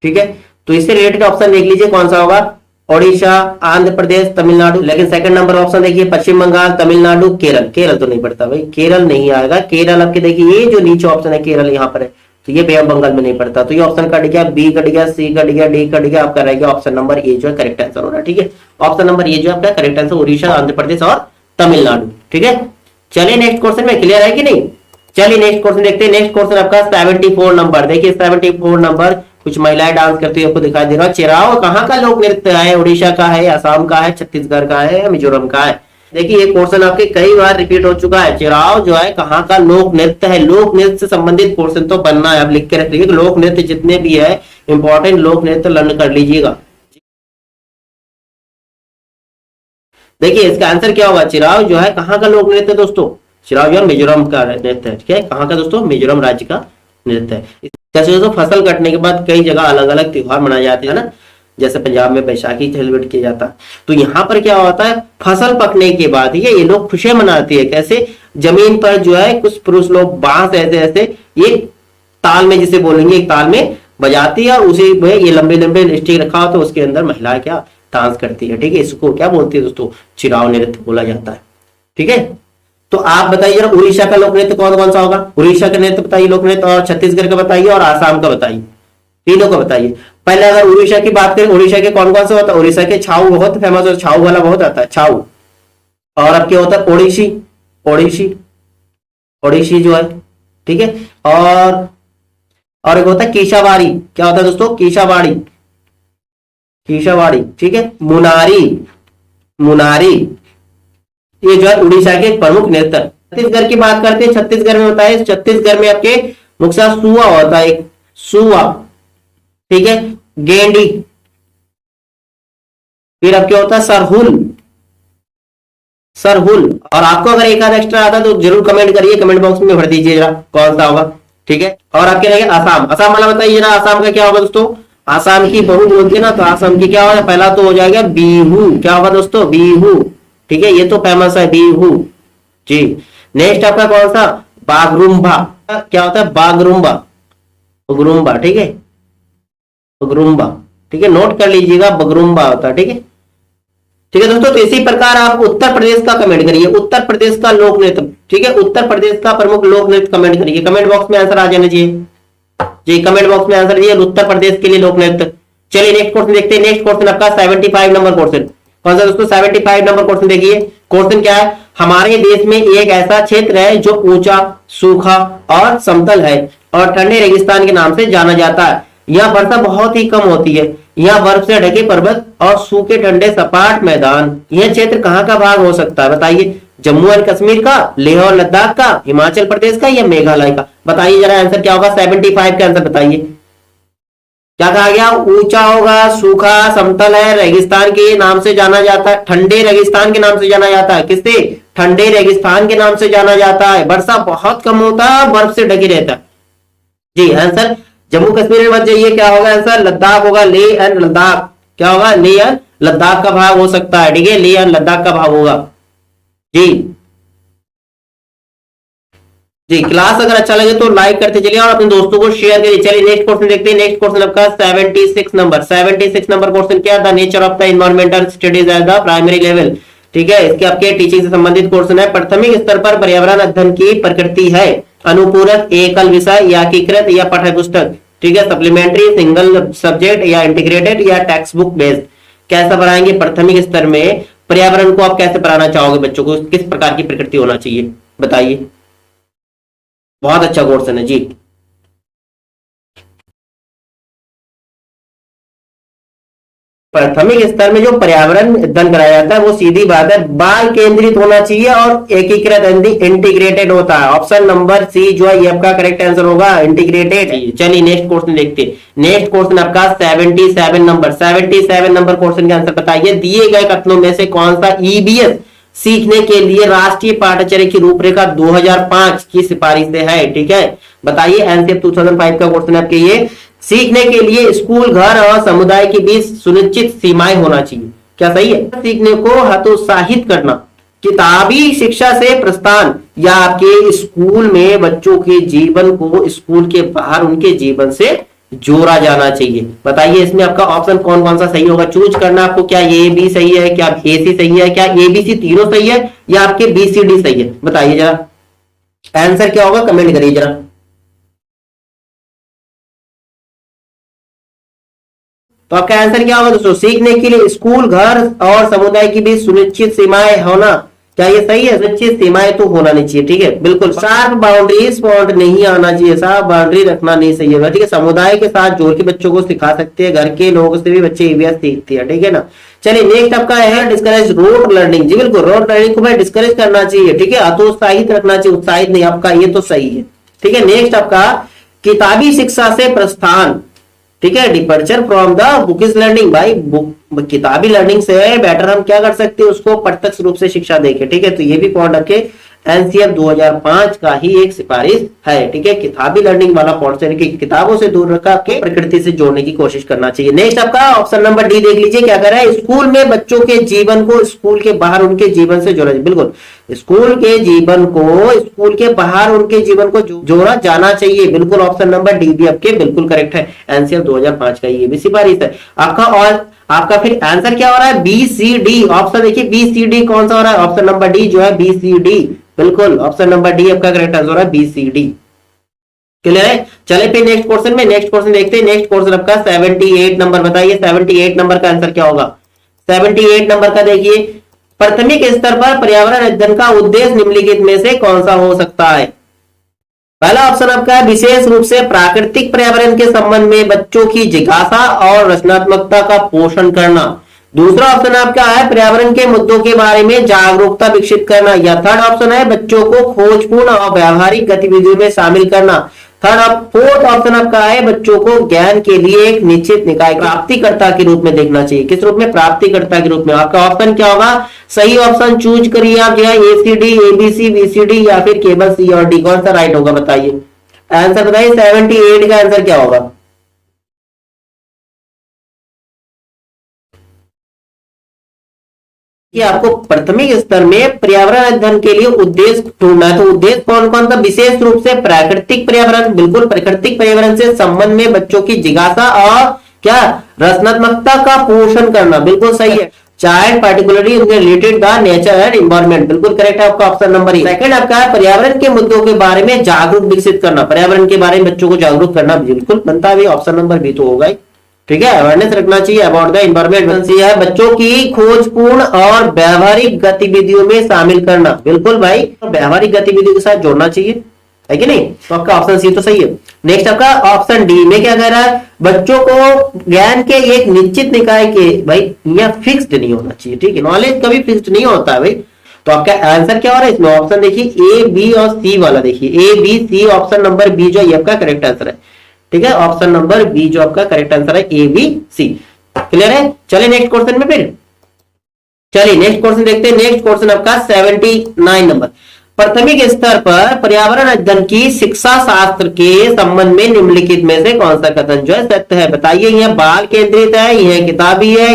Speaker 1: ठीक है। तो इससे रिलेटेड ऑप्शन देख लीजिए कौन सा होगा। ओडिशा, आंध्र प्रदेश, तमिलनाडु। लेकिन सेकंड नंबर ऑप्शन देखिए पश्चिम बंगाल, तमिलनाडु, केरल। केरल तो नहीं पड़ता भाई, केरल नहीं आएगा। केरल आपके देखिए ये जो नीचे ऑप्शन है केरल यहाँ पर है, तो ये बे बंगाल में नहीं पड़ता, तो ये ऑप्शन कट गया, बी कट गया, सी कट गया, डी कट गया, आपका रह गया ऑप्शन नंबर ए जो है करेक्ट आंसर हो रहा है। ठीक है, ऑप्शन नंबर ए जो आपका करेक्ट आंसर, उड़ीसा, आंध्र प्रदेश और तमिलनाडु। ठीक है, चलिए नेक्स्ट क्वेश्चन में क्लियर है कि नहीं। चलिए नेक्स्ट क्वेश्चन देखते हैं। नेक्स्ट क्वेश्चन आपका 74 नंबर, देखिए 74 नंबर, कुछ महिलाएं डांस करती हुई आपको दिखाई दे रहा है। चिराव कहाँ का लोक नृत्य है, उड़ीसा का है, असम का है, छत्तीसगढ़ का है, मिजोरम का है। देखिए ये क्वेश्चन आपके कई बार रिपीट हो चुका है। चिराव जो है कहाँ का लोक नृत्य है, लोक नृत्य से संबंधित क्वेश्चन तो बनना है, आप लिख के रखिए। लोक नृत्य जितने भी है इंपॉर्टेंट लोक नृत्य लर्न कर लीजिएगा। देखिए इसका आंसर क्या होगा, चिराव जो है कहाँ का लोक नृत्य दोस्तों, चिराव जो है मिजोरम का नृत्य है। ठीक है, कहाँ का दोस्तों, मिजोरम राज्य का नृत्य है। जैसे दोस्तों फसल कटने के बाद कई जगह अलग अलग त्योहार मनाए जाते हैं ना, जैसे पंजाब में बैसाखी सेलिब्रेट किया जाता है, तो यहाँ पर क्या होता है, फसल पकने के बाद ये लोग खुशियां मनाते हैं। कैसे, जमीन पर जो है कुछ पुरुष लोग बांस ऐसे ऐसे एक ताल में, जिसे बोलेंगे एक ताल में बजाती है, और उसी में ये लंबे लंबे स्टिक रखा हो, तो उसके अंदर महिलाएं क्या डांस करती है। ठीक है, इसको क्या बोलती है दोस्तों, चिराव नृत्य बोला जाता है। ठीक है, तो आप बताइए जरा उड़ीसा का लोक नृत्य कौन कौन सा होगा, उड़ीसा का नृत्य बताइए लोक नृत्य, और छत्तीसगढ़ का बताइए, और आसाम का बताइए, तीनों का बताइए। पहले अगर उड़ीसा की बात करें, उड़ीसा के कौन कौन से होता है, उड़ीसा के छाऊ बहुत फेमस है, छाऊ वाला बहुत आता है, छाऊ। और अब क्या होता है, ओडिसी, ओडिसी, ओडिसी जो है। ठीक है, और एक होता है कीशावाड़ी, क्या होता है दोस्तों, कीशावाड़ी, कीशावाड़ी। ठीक है, मुनारी, मुनारी, ये जो है उड़ीसा के प्रमुख नृत्य। छत्तीसगढ़ की बात करते हैं, छत्तीसगढ़ में होता है, छत्तीसगढ़ में आपके मुख्य सुआ होता है, एक सुआ। ठीक है, गेंडी, फिर अब क्या होता है, सरहुल, सरहुल। और आपको अगर एक आध एक्स्ट्रा आता है तो जरूर कमेंट करिए, कमेंट बॉक्स में भर दीजिए जरा कौन सा होगा। ठीक है, और आपके रहेगा आसाम, आसाम वाला बताइए ना, आसाम का क्या होगा दोस्तों, आसाम की बहू बोलते ना, तो आसाम की क्या होगा, पहला तो हो जाएगा बिहू, क्या होगा दोस्तों, बिहू। ठीक है, ये तो फेमस है बिहू जी। नेक्स्ट आपका कौन सा, बागरुम्बा, क्या होता है, बागरुम्बा, बगरुम्बा। ठीक है, बगरुम्बा। ठीक है, नोट कर लीजिएगा, बगरुम्बा होता है। ठीक है, ठीक है दोस्तों, तो इसी प्रकार आप उत्तर प्रदेश का कमेंट करिए, उत्तर प्रदेश का लोक नृत्य। ठीक है, उत्तर प्रदेश का प्रमुख लोक नृत्य कमेंट करिए, कमेंट बॉक्स में आंसर आ जाना चाहिए जी, कमेंट बॉक्स में आंसर दिए उत्तर प्रदेश के लिए लोक नृत्य। चलिए नेक्स्ट क्वेश्चन देखते हैं। नेक्स्ट क्वेश्चन आपका 75 नंबर क्वेश्चन, कौन सा दोस्तों, 75 नंबर क्वेश्चन। देखिए क्वेश्चन क्या है, हमारे देश में एक ऐसा क्षेत्र है जो ऊंचा, सूखा और समतल है और ठंडे रेगिस्तान के नाम से जाना जाता है। यह वर्षा बहुत ही कम होती है, यह बर्फ से ढके पर्वत और सूखे ठंडे सपाट मैदान। यह क्षेत्र कहाँ का भाग हो सकता है, बताइए, जम्मू एंड कश्मीर का, लेह और लद्दाख का, हिमाचल प्रदेश का, या मेघालय का। बताइए जरा आंसर क्या होगा, 75 का आंसर बताइए। क्या कहा गया, ऊंचा होगा, सूखा, समतल है, रेगिस्तान के नाम से जाना जाता है, ठंडे रेगिस्तान के नाम से जाना जाता है। किससे, ठंडे रेगिस्तान के नाम से जाना जाता है। वर्षा बहुत कम होता है, बर्फ से ढकी रहता है जी। आंसर जम्मू कश्मीर में मत जाइए, क्या होगा आंसर, लद्दाख होगा, लेह एंड लद्दाख। क्या होगा, लेह एंड लद्दाख का भाग हो सकता है। ठीक है, लेह एंड लद्दाख का भाग होगा जी। जी, क्लास अगर अच्छा लगे तो लाइक करते चलिए और अपने दोस्तों को शेयर करिए। चलिए नेक्स्ट क्वेश्चन देखते हैं। नेक्स्ट क्वेश्चन आपका 76 नंबर, 76 नंबर क्वेश्चन क्या, the nature of the environmental studies at the primary level. ठीक है, इसके आपके टीचिंग से संबंधित क्वेश्चन है। प्राथमिक स्तर पर पर्यावरण अध्ययन की प्रकृति है, अनुपूरक, एकल विषय, या एकीकृत, या पाठ्य पुस्तक। ठीक है, सप्लीमेंट्री, सिंगल सब्जेक्ट, या इंटीग्रेटेड, या टेक्स्ट बुक बेस्ड। कैसा पढ़ाएंगे प्राथमिक स्तर में पर्यावरण को, आप कैसे पढ़ाना चाहोगे बच्चों को, किस प्रकार की प्रकृति होना चाहिए बताइए। बहुत अच्छा क्वेश्चन है जी। प्राथमिक स्तर में जो पर्यावरण अध्ययन कराया जाता है वो सीधी बात है बाल केंद्रित होना चाहिए और एकीकृत, इंटीग्रेटेड होता है। ऑप्शन नंबर सी जो है ये आपका करेक्ट आंसर होगा, इंटीग्रेटेड। चलिए नेक्स्ट क्वेश्चन देखते हैं। नेक्स्ट क्वेश्चन आपका 77 नंबर, 77 नंबर क्वेश्चन का आंसर बताइए। दिए गए कथनों में से कौन सा ईबीएस सीखने के लिए राष्ट्रीय पाठ्यचर्या की रूपरेखा 2005 की सिफारिश से है। ठीक है, बताइए, एनसीएफ 2005 का क्वेश्चन आपके ये, सीखने के लिए स्कूल, घर और समुदाय के बीच सुनिश्चित सीमाएं होना चाहिए। क्या सही है, सीखने को हतोत्साहित करना, किताबी शिक्षा से प्रस्थान, या आपके स्कूल में बच्चों के जीवन को स्कूल के बाहर उनके जीवन से जोड़ा जाना चाहिए। बताइए इसमें आपका ऑप्शन कौन कौन सा सही होगा, चूज करना आपको। क्या ए बी सही है, क्या ए सी सही है, क्या ए बी सी तीनों सही है, या आपके बी सी डी सही है? बताइए जरा आंसर क्या होगा, कमेंट करिए जरा। तो आपका आंसर क्या होगा दोस्तों, सीखने के लिए स्कूल, घर और समुदाय की भी सुनिश्चित सीमाएं होना। क्या ये सही है? सुनिश्चित सीमाएं तो होना नहीं चाहिए, ठीक है, बिल्कुल। शार्प बाउंड्रीज पॉइंट नहीं आना चाहिए, शार्प बाउंड्री रखना नहीं सही है, ठीक है। समुदाय के साथ जोड़ के बच्चों को सिखा सकते हैं, घर के लोगों से भी बच्चे ईवीएस सीखते हैं, ठीक है ना। चलिए नेक्स्ट आपका है डिस्करेज रोड लर्निंग। जी बिल्कुल, रोड लर्निंग को भाई डिस्करेज करना चाहिए, ठीक है, हतोत्साहित रखना चाहिए, उत्साहित नहीं। आपका ये तो सही है, ठीक है। नेक्स्ट आपका किताबी शिक्षा से प्रस्थान, ठीक है, departure from the bookish learning. भाई किताबी लर्निंग से बेटर हम क्या कर सकते हैं, उसको प्रत्यक्ष रूप से शिक्षा देखें, ठीक है। तो ये भी पॉइंट आपके एनसीएफ 2005 का ही एक सिफारिश है, ठीक है। किताबी लर्निंग वाला पॉइंट से किताबों से दूर रखा के प्रकृति से जोड़ने की कोशिश करना चाहिए। नेक्स्ट आपका ऑप्शन नंबर डी देख लीजिए, क्या कर रहा है, स्कूल में बच्चों के जीवन को स्कूल के बाहर उनके जीवन से जोड़ा। बिल्कुल, स्कूल के जीवन को स्कूल के बाहर उनके जीवन को जोड़ा जाना चाहिए। बिल्कुल, ऑप्शन नंबर डी भी आपके बिल्कुल करेक्ट है, एनसीएफ 2005 का ये भी सिफारिश है आपका। और आपका फिर आंसर क्या हो रहा है, बी सी डी। ऑप्शन देखिए बी सी डी कौन सा हो रहा है, ऑप्शन नंबर डी जो है बी सी डी। बिल्कुल, ऑप्शन नंबर डी आपका करेक्ट आंसर हो रहा है, बी सी डी। क्लियर है? चले फिर नेक्स्ट क्वेश्चन में, नेक्स्ट क्वेश्चन देखते हैं। नेक्स्ट क्वेश्चन आपका 78 नंबर, बताइए 78 नंबर का आंसर क्या होगा। 78 नंबर का देखिए, प्राथमिक स्तर पर पर्यावरण अध्ययन का उद्देश्य निम्नलिखित में से कौन सा हो सकता है। पहला ऑप्शन आपका है विशेष रूप से प्राकृतिक पर्यावरण के संबंध में बच्चों की जिज्ञासा और रचनात्मकता का पोषण करना। दूसरा ऑप्शन आपका है पर्यावरण के मुद्दों के बारे में जागरूकता विकसित करना। या थर्ड ऑप्शन है बच्चों को खोजपूर्ण और व्यावहारिक गतिविधियों में शामिल करना। फोर्थ ऑप्शन आपका है बच्चों को ज्ञान के लिए एक निश्चित निकाय प्राप्तिकर्ता के रूप में देखना चाहिए। किस रूप में? प्राप्तिकर्ता के रूप में। आपका ऑप्शन क्या होगा, सही ऑप्शन चूज करिए आप, जो है एसीडी, एबीसी, बीसीडी या फिर केवल सी और डी, कौन सा राइट होगा बताइए। आंसर बताइए, 78 का आंसर क्या होगा। कि आपको प्राथमिक स्तर में पर्यावरण अध्ययन के लिए उद्देश्य ढूंढना है। तो उद्देश्य कौन कौन सा, विशेष रूप से प्राकृतिक पर्यावरण, बिल्कुल प्राकृतिक पर्यावरण से संबंध में बच्चों की जिज्ञासा और क्या रचनात्मकता का पोषण करना, बिल्कुल सही है। चाइल्ड पार्टिकुलरली उनके related the nature and environment, बिल्कुल करेक्ट है आपका ऑप्शन नंबर। सेकंड आपका है पर्यावरण के मुद्दों के बारे में जागरूक विकसित करना, पर्यावरण के बारे में बच्चों को जागरूक करना, बिल्कुल बनता है, ऑप्शन नंबर बी तो होगा ही, ठीक है। अवेयरनेस रखना चाहिए अबाउट द एनवायरमेंट है बच्चों की खोजपूर्ण और व्यावहारिक गतिविधियों में शामिल करना, बिल्कुल भाई व्यावहारिक गतिविधियों के साथ जोड़ना चाहिए, है कि नहीं। तो आपका ऑप्शन सी तो सही है। नेक्स्ट आपका ऑप्शन डी में क्या कह रहा है, बच्चों को ज्ञान के एक निश्चित निकाय के, भाई यह फिक्स्ड नहीं होना चाहिए, ठीक है, नॉलेज कभी फिक्स्ड नहीं होता है भाई। तो आपका आंसर क्या हो रहा है इसमें, ऑप्शन देखिए ए बी और सी वाला, देखिए A B C, option number B जो ये आपका करेक्ट आंसर है, ठीक है। ऑप्शन नंबर बी जो आपका करेक्ट आंसर है, ए बी सी। क्लियर है? चलिए नेक्स्ट क्वेश्चन में, फिर चलिए नेक्स्ट क्वेश्चन देखते हैं। नेक्स्ट क्वेश्चन आपका 79 नंबर, प्राथमिक स्तर पर पर्यावरण अध्ययन की शिक्षा शास्त्र के संबंध में निम्नलिखित में से कौन सा कथन जो है सत्य है। बताइए, यह बाल केंद्रित है, यह किताबी है,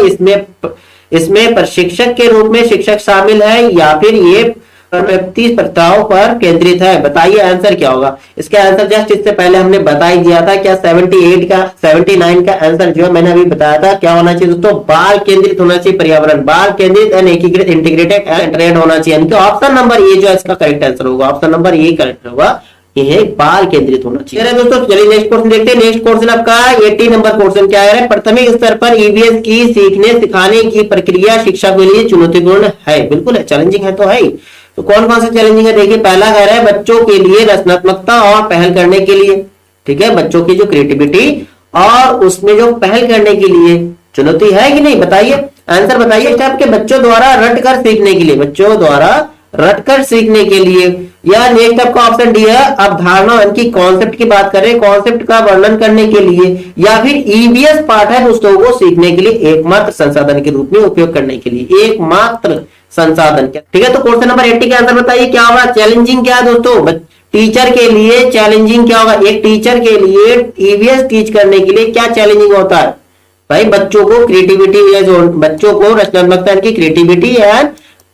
Speaker 1: इसमें प्रशिक्षक के रूप में शिक्षक शामिल है, या फिर ये व्यक्ति प्रथाओं पर केंद्रित है। बताइए आंसर क्या होगा। इसका आंसर जस्ट इससे पहले हमने बता ही दिया था, क्या 79 का आंसर जो है मैंने अभी बताया था क्या होना चाहिए दोस्तों, बाल केंद्रित होना चाहिए पर्यावरण, बाल केंद्रित एंड एकीकृत इंटीग्रेटेड एंड ट्रेंड होना चाहिए। ऑप्शन नंबर ए जो है इसका करेक्ट आंसर होगा, ऑप्शन नंबर ए करेक्ट होगा, यह बाल केंद्रित होना चाहिए दोस्तों। चलिए नेक्स्ट क्वेश्चन देखते हैं। नेक्स्ट क्वेश्चन आपका 80 नंबर क्वेश्चन क्या है, प्राथमिक स्तर पर ईवीएस की सीखने सिखाने की प्रक्रिया शिक्षा के लिए चुनौतीपूर्ण है, बिल्कुल है, चैलेंजिंग है तो है। तो कौन कौन से चैलेंजिंग है, देखिए पहला कह रहा है बच्चों के लिए रचनात्मकता और पहल करने के लिए, ठीक है, बच्चों की जो क्रिएटिविटी और उसमें जो पहल करने के लिए चुनौती है कि नहीं, बताइए आंसर बताइए। आपके बच्चों द्वारा रटकर सीखने के लिए, बच्चों द्वारा रटकर सीखने के लिए, या नेक्स्ट आपका ऑप्शन डी है अवधारणा की कॉन्सेप्ट की बात करें, कॉन्सेप्ट का वर्णन करने के लिए, या फिर ईवीएस पाठ है पुस्तकों को सीखने के लिए एकमात्र संसाधन के रूप में उपयोग करने के लिए, एकमात्र संसाधन, ठीक है। तो क्वेश्चन नंबर 80 का आंसर बताइए क्या होगा। चैलेंजिंग क्या है दोस्तों, टीचर के लिए चैलेंजिंग क्या होगा, एक टीचर के लिए ईवीएस टीच करने के लिए क्या चैलेंजिंग होता है भाई, बच्चों को क्रिएटिविटी, बच्चों को रचनात्मकता की क्रिएटिविटी एंड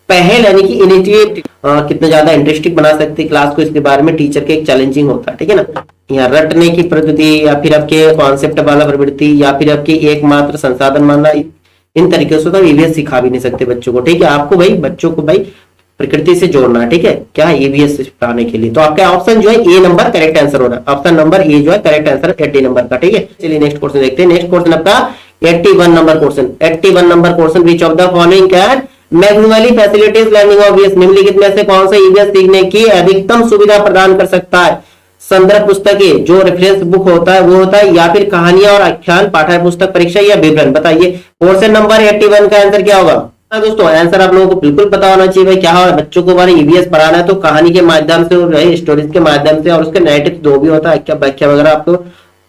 Speaker 1: पहल यानी कि इनिशिएटिव कितना ज्यादा इंटरेस्टिंग बना सकते क्लास को, इसके बारे में टीचर के एक चैलेंजिंग होता है, ठीक है ना। या रटने की प्रवृत्ति, या फिर आपके कॉन्सेप्ट वाला प्रवृत्ति, या फिर आपकी एकमात्र संसाधन मानना, इन तरीके से तो ईवीएस सिखा भी नहीं सकते बच्चों को। ठीक है, आपको भाई बच्चों को भाई प्रकृति से जोड़ना है। ठीक है, क्या है ईवीएस सिखाने के लिए। तो आपका ऑप्शन जो है ए नंबर करेक्ट आंसर हो रहा है। ऑप्शन नंबर ए जो है करेक्ट आंसर 80 नंबर का। ठीक है, चलिए नेक्स्ट क्वेश्चन देखते हैं। नेक्स्ट क्वेश्चन आपका 81 number question. 81 number question, which of the following can maximally facilities learning of EVS, निम्नलिखित में से कौन सा ईवीएस सीखने की अधिकतम सुविधा प्रदान कर सकता है। संदर्भ पुस्तकें, जो रेफरेंस बुक होता है वो होता है, या फिर कहानियां और आख्यान, पाठ्य पुस्तक, परीक्षा या विवरण। बताइए क्वेश्चन नंबर 81 का आंसर क्या होगा। दोस्तों आंसर आप लोगों को बिल्कुल पता होना चाहिए भाई। क्या हो बच्चों को बारे ईवीएस पढ़ाना है तो कहानी के माध्यम से और स्टोरीज के माध्यम से, और उसके नेगेटिव जो भी होता है क्या व्याख्या वगैरह, आपको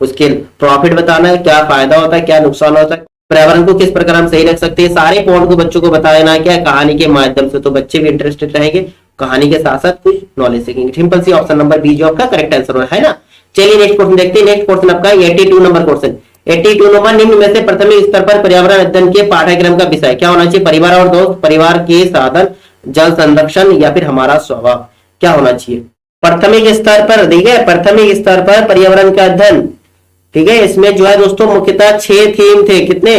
Speaker 1: उसके प्रॉफिट बताना है, क्या फायदा होता है, क्या नुकसान होता है, पर्यावरण को किस प्रकार हम सही रख सकते हैं, सारे पॉइंट को बच्चों को बताना है क्या कहानी के माध्यम से। तो बच्चे भी इंटरेस्टेड रहेंगे, कहानी के साथ साथ कुछ नॉलेज सीखेंगे। Simple C option number B जो आपका करेक्ट आंसर है ना। चलिए नेक्स्ट क्वेश्चन देखते हैं। नेक्स्ट क्वेश्चन आपका 82 नंबर क्वेश्चन। 82 नंबर, निम्न में से प्राथमिक स्तर पर पर्यावरण अध्ययन के पाठ्यक्रम का विषय क्या होना चाहिए। परिवार और दोस्त, परिवार के साधन, जल संरक्षण, या फिर हमारा स्वभाव। क्या होना चाहिए प्राथमिक स्तर पर। ठीक है, प्राथमिक स्तर पर पर्यावरण का अध्ययन। ठीक है, इसमें जो है दोस्तों मुख्यतः 6 थीम थे। कितने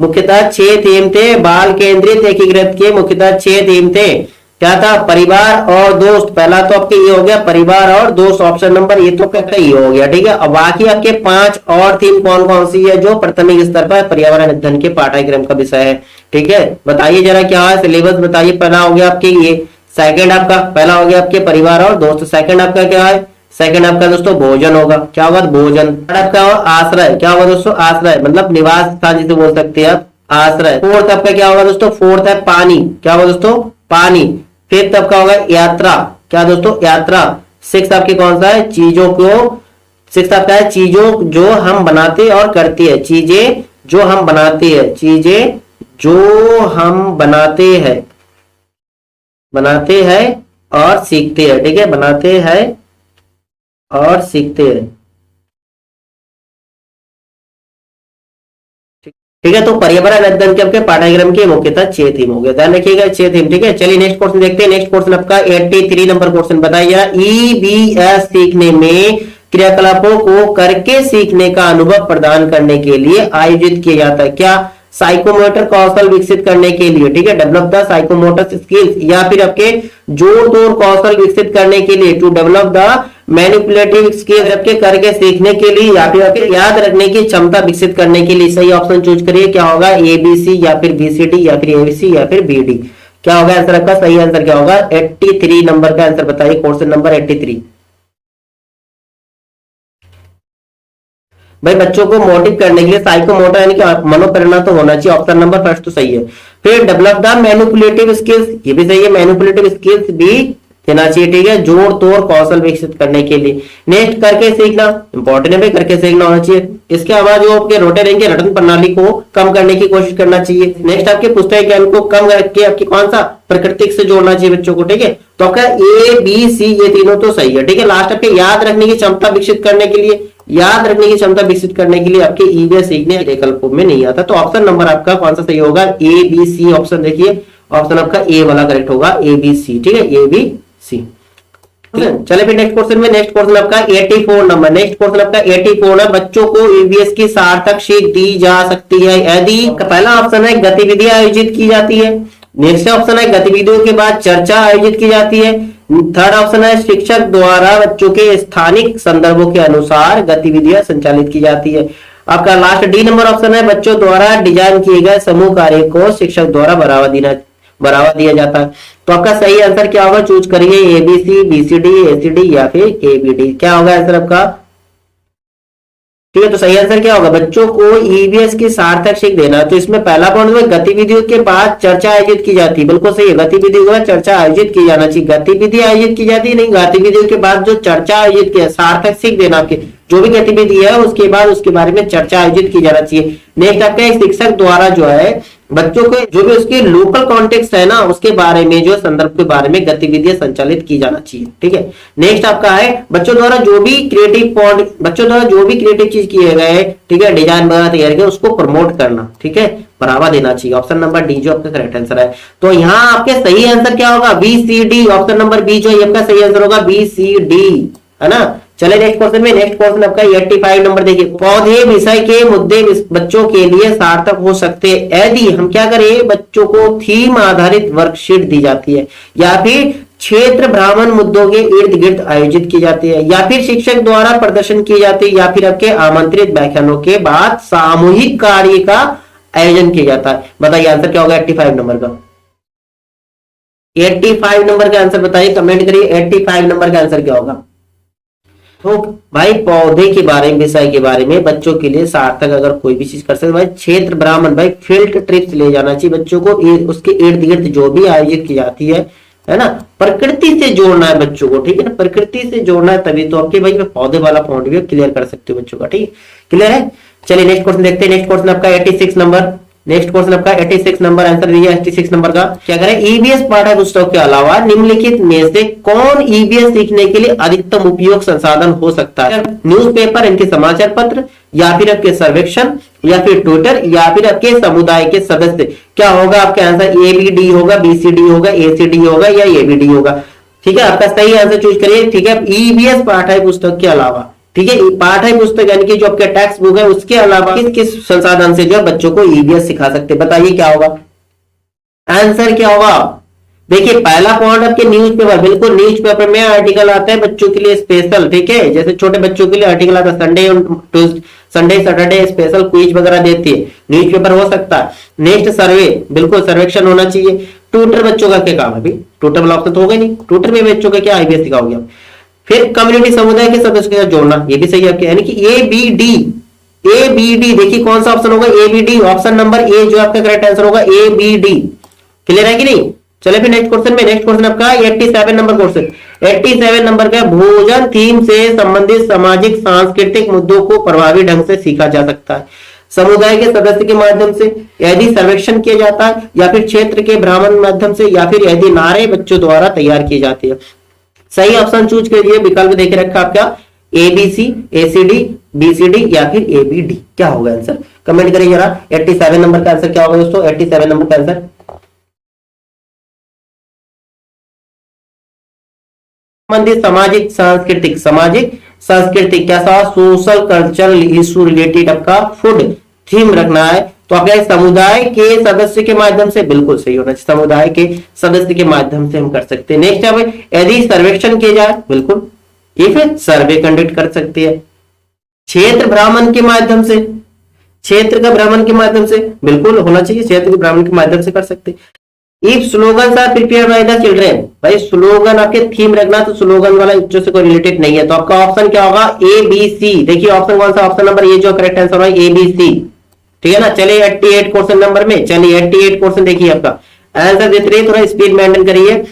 Speaker 1: मुख्यतः 6 थीम थे। बाल केंद्रित एकीकृत के मुख्यतः 6 थीम थे। क्या था, परिवार और दोस्त। पहला तो आपके ये हो गया परिवार और दोस्त, ऑप्शन नंबर ये तो आपका ये हो गया। ठीक है, अब बाकी आपके 5 और थीम कौन कौन सी है जो प्राथमिक स्तर पर पर्यावरण अध्ययन के पाठ्यक्रम का विषय है। ठीक है, बताइए जरा क्या है सिलेबस बताइए। पहला हो गया आपके ये, सेकंड आपका पहला हो गया आपके परिवार और दोस्त, सेकंड आपका क्या है, सेकंड आपका दोस्तों भोजन होगा। क्या होगा, भोजन। थर्ड आपका आश्रय, क्या होगा दोस्तों, आश्रय मतलब निवास स्थान जिसे बोल सकते हैं आप, आश्रय। फोर्थ आपका क्या होगा दोस्तों, फोर्थ है पानी। क्या होगा दोस्तों, पानी। फिफ्थ आपका होगा यात्रा। क्या दोस्तों, यात्रा। सिक्स आपकी कौन सा है, चीजों को। सिक्स आपका है चीजों जो हम बनाते और करती है, चीजें जो हम बनाते हैं, चीजें जो हम बनाते हैं और सीखते हैं। ठीक है, बनाते हैं और सीखते हैं। ठीक है, तो पर्यावरण अध्ययन के आपके पाठ्यक्रम के मुख्यतः 6 थीम हो गए, ध्यान रखिएगा 6 थीम। ठीक है, चलिए नेक्स्ट क्वेश्चन देखते हैं। नेक्स्ट क्वेश्चन आपका 83 नंबर क्वेश्चन। बताइए ईबीएस सीखने में क्रियाकलापों को करके सीखने का अनुभव प्रदान करने के लिए आयोजित किया जाता है। क्या, साइकोमोटर कौशल विकसित करने के लिए। ठीक है, डेवलप द साइकोमोटर स्किल्स, या फिर आपके जोड़ तोड़ कौशल विकसित करने के लिए, to develop the manipulative skills, आपके करके सीखने के लिए, या फिर आपके याद रखने की क्षमता विकसित करने के लिए। सही ऑप्शन चूज करिए, क्या होगा, एबीसी या फिर बीसीडी या फिर एबीसी या फिर बीडी। क्या होगा आंसर आपका, सही आंसर क्या होगा, 83 नंबर का आंसर बताइए, क्वेश्चन नंबर 83। भाई बच्चों को मोटिव करने के लिए साइकोमोटर यानी कि मनोप्रेरणा तो होना चाहिए, ऑप्शन नंबर फर्स्ट तो सही है। फिर डेवलप द मैनिपुलेटिव स्किल्स, ये भी सही है, मैनिपुलेटिव स्किल्स भी देना चाहिए। ठीक है, जोड़ तोड़ कौशल विकसित करने के लिए। नेक्स्ट करके सीखना इंपॉर्टेंट है भाई, करके सीखना होना चाहिए। इसके अलावा जो आपके रोटे रहेंगे रटन प्रणाली को कम करने की कोशिश करना चाहिए। नेक्स्ट आपके पुस्तक ज्ञान को कम करके आपकी कौन सा प्राकृतिक से जोड़ना चाहिए बच्चों को। ठीक है, तो आपका ए बी सी ये तीनों तो सही है। ठीक है, लास्ट आपके याद रखने की क्षमता विकसित करने के लिए, याद रखने की क्षमता विकसित करने के लिए आपके ईवीएस सीखने विकल्पों में नहीं आता। तो ऑप्शन नंबर आपका कौन सा सही होगा, ए बी सी ऑप्शन देखिए, ऑप्शन आपका ए वाला करेक्ट होगा, ए बी सी। ठीक है, ए बी सी। चले फिर नेक्स्ट क्वेश्चन में। नेक्स्ट क्वेश्चन आपका 84 नंबर। नेक्स्ट क्वेश्चन आपका 84 है, बच्चों को ईवीएस की सार्थक सीख दी जा सकती है यदि, पहला ऑप्शन है गतिविधियां आयोजित की जाती है, नेक्स्ट ऑप्शन है गतिविधियों के बाद चर्चा आयोजित की जाती है, थर्ड ऑप्शन है शिक्षक द्वारा बच्चों के स्थानिक संदर्भों के अनुसार गतिविधियां संचालित की जाती है। आपका लास्ट डी नंबर ऑप्शन है, बच्चों द्वारा डिजाइन किए गए समूह कार्य को शिक्षक द्वारा बढ़ावा दिया जाता है। तो आपका सही आंसर क्या होगा, चूज करिए, एबीसी, बीसीडी, एसीडी या फिर एबीडी। क्या होगा आंसर आपका, ठीक है। तो सही आंसर क्या होगा, बच्चों को ईवीएस की सार्थक सीख देना। तो इसमें पहला पॉइंट में गतिविधियों के बाद चर्चा आयोजित की जाती है, बिल्कुल सही है, गतिविधियों के बाद चर्चा आयोजित की जाना चाहिए। गतिविधि आयोजित की जाती है नहीं, गतिविधियों के बाद जो चर्चा आयोजित की, सार्थक सीख देना, आपके जो भी गतिविधि है उसके बाद उसके बारे में चर्चा आयोजित की जाना चाहिए। नेक्स्ट आपका शिक्षक द्वारा जो है बच्चों को जो भी उसके लोकल कॉन्टेक्स्ट है ना उसके बारे में, जो संदर्भ के बारे में गतिविधियां संचालित की जाना चाहिए। ठीक है, नेक्स्ट आपका है बच्चों द्वारा जो भी क्रिएटिव पॉइंट, बच्चों द्वारा जो भी क्रिएटिव चीज किए गए, ठीक है, डिजाइन वगैरह तैयार किया, उसको प्रमोट करना, ठीक है, बढ़ावा देना चाहिए। ऑप्शन नंबर डी जो आपका करेक्ट आंसर है। तो यहाँ आपके सही आंसर क्या होगा, B C D. Option number B जो है आपका सही आंसर होगा, बी सी डी, है ना। चले नेक्स्ट क्वेश्चन में। नेक्स्ट क्वेश्चन आपका 85 नंबर देखिए, पौधे विषय के मुद्दे बच्चों के लिए सार्थक हो सकते हैं यदि हम क्या करें, बच्चों को थीम आधारित वर्कशीट दी जाती है, या फिर क्षेत्र भ्रमण मुद्दों के इर्द गिर्द आयोजित की जाती है, या फिर शिक्षक द्वारा प्रदर्शन किए जाते हैं, या फिर आपके आमंत्रित व्याख्यानों के बाद सामूहिक कार्य का आयोजन किया जाता है। बताइए आंसर क्या होगा 85 नंबर का। 85 नंबर का आंसर बताइए, कमेंट करिए 85 नंबर का आंसर क्या होगा। तो भाई पौधे के बारे में, विषय के बारे में बच्चों के लिए सार्थक अगर कोई भी चीज कर सकते भाई क्षेत्र भ्रमण, भाई फील्ड ट्रिप्स ले जाना चाहिए बच्चों को, उसके इर्द गिर्द जो भी आयोजित की जाती है ना, प्रकृति से जोड़ना है बच्चों को, ठीक है ना, प्रकृति से जोड़ना है, तभी तो आपके भाई पौधे वाला पॉइंट भी क्लियर कर सकते हो बच्चों का, ठीक है, क्लियर है। चलिए नेक्स्ट क्वेश्चन देखते हैं। नेक्स्ट क्वेश्चन आपका 86 नंबर, नेक्स्ट क्वेश्चन आपका 86 नंबर, आंसर दीजिए 86 नंबर का। क्या करें, ईबीएस पाठ्य पुस्तक के अलावा निम्नलिखित में से कौन ईबीएस सीखने के लिए अधिकतम उपयोग संसाधन हो सकता है। न्यूज़पेपर, इनके समाचार पत्र, या फिर आपके सर्वेक्षण, या फिर ट्विटर, या फिर आपके समुदाय के सदस्य। क्या होगा आपका आंसर, ए बी डी होगा, बीसीडी होगा, एसीडी होगा, या एबीडी होगा। ठीक है, आपका सही आंसर चूज करिए। ठीक है, ईबीएस पाठ्य पुस्तक के अलावा, ठीक है, पाठ्य पुस्तक यानी कि जो आपके टेक्स्ट बुक है उसके अलावा किस किस संसाधन से जो है बच्चों को ईबीएस सिखा सकते हैं। बताइए क्या होगा आंसर, क्या होगा। देखिए पहला पॉइंट आपके न्यूज़पेपर, बिल्कुल न्यूज़पेपर में आर्टिकल आता है बच्चों के लिए स्पेशल, ठीक है, जैसे छोटे बच्चों के लिए आर्टिकल आता है, संडे सैटरडे स्पेशल क्विज वगैरह देती है, न्यूज़पेपर हो सकता है। नेक्स्ट सर्वे, बिल्कुल सर्वेक्षण होना चाहिए। ट्यूटर बच्चों का क्या काम है, अभी ट्यूटर वाला ऑप्शन तो होगा नहीं, ट्यूटर में बच्चों का क्या ईबीएस सिखाओगे आप। फिर कम्युनिटी समुदाय के सदस्य के साथ जोड़ना, ये भी सही है आपके, यानी कि A B D, A B D, देखिए कौन सा ऑप्शन होगा, A B D, option number A जो आपका करेक्ट आंसर होगा, ए बी डी। क्लियर है कि नहीं। चले फिर नेक्स्ट क्वेश्चन में। नेक्स्ट क्वेश्चन आपका 87 नंबर क्वेश्चन, 87 नंबर का, भोजन थीम से संबंधित सामाजिक सांस्कृतिक मुद्दों को प्रभावी ढंग से सीखा जा सकता है समुदाय के सदस्य के माध्यम से, यदि सर्वेक्षण किया जाता है, या फिर क्षेत्र के भ्रमण माध्यम से, या फिर यदि नारे बच्चों द्वारा तैयार की जाती है। सही ऑप्शन चूज कीजिए, विकल्प देखे रखा आपका एबीसी, एसीडी, बीसीडी, या फिर एबीडी। क्या होगा आंसर, कमेंट करिए जरा। 87 नंबर का आंसर क्या होगा दोस्तों, 87 नंबर का आंसर संबंधित सामाजिक सांस्कृतिक क्या सा, सोशल कल्चरल इशू रिलेटेड आपका फूड थीम रखना है, तो आप समुदाय के सदस्य के माध्यम से, बिल्कुल सही होना चाहिए, समुदाय के सदस्य के माध्यम से हम कर सकते हैं। नेक्स्ट है यदि सर्वेक्षण किया जाए, बिल्कुल ये फिर सर्वे कंडक्ट कर सकते हैं। क्षेत्र भ्रमण के माध्यम से, क्षेत्र का भ्रमण के माध्यम से बिल्कुल होना चाहिए, क्षेत्र के भ्रमण के माध्यम से कर सकते हैं। If slogan are prepare by the children, भाई स्लोगन आपके थीम रखना, तो स्लोगन वाला बच्चों से कोई रिलेटेड नहीं है, तो आपका ऑप्शन क्या होगा, ए बी सी। देखिए ऑप्शन कौन सा, ऑप्शन नंबर ए जो करेक्ट आंसर होगा, ए बी सी। ठीक है ना। चलिए 88 क्वेश्चन नंबर में, चलिए 88 क्वेश्चन देखिए आपका आंसर देते रहिए, थोड़ा स्पीड मेंटेन करिए।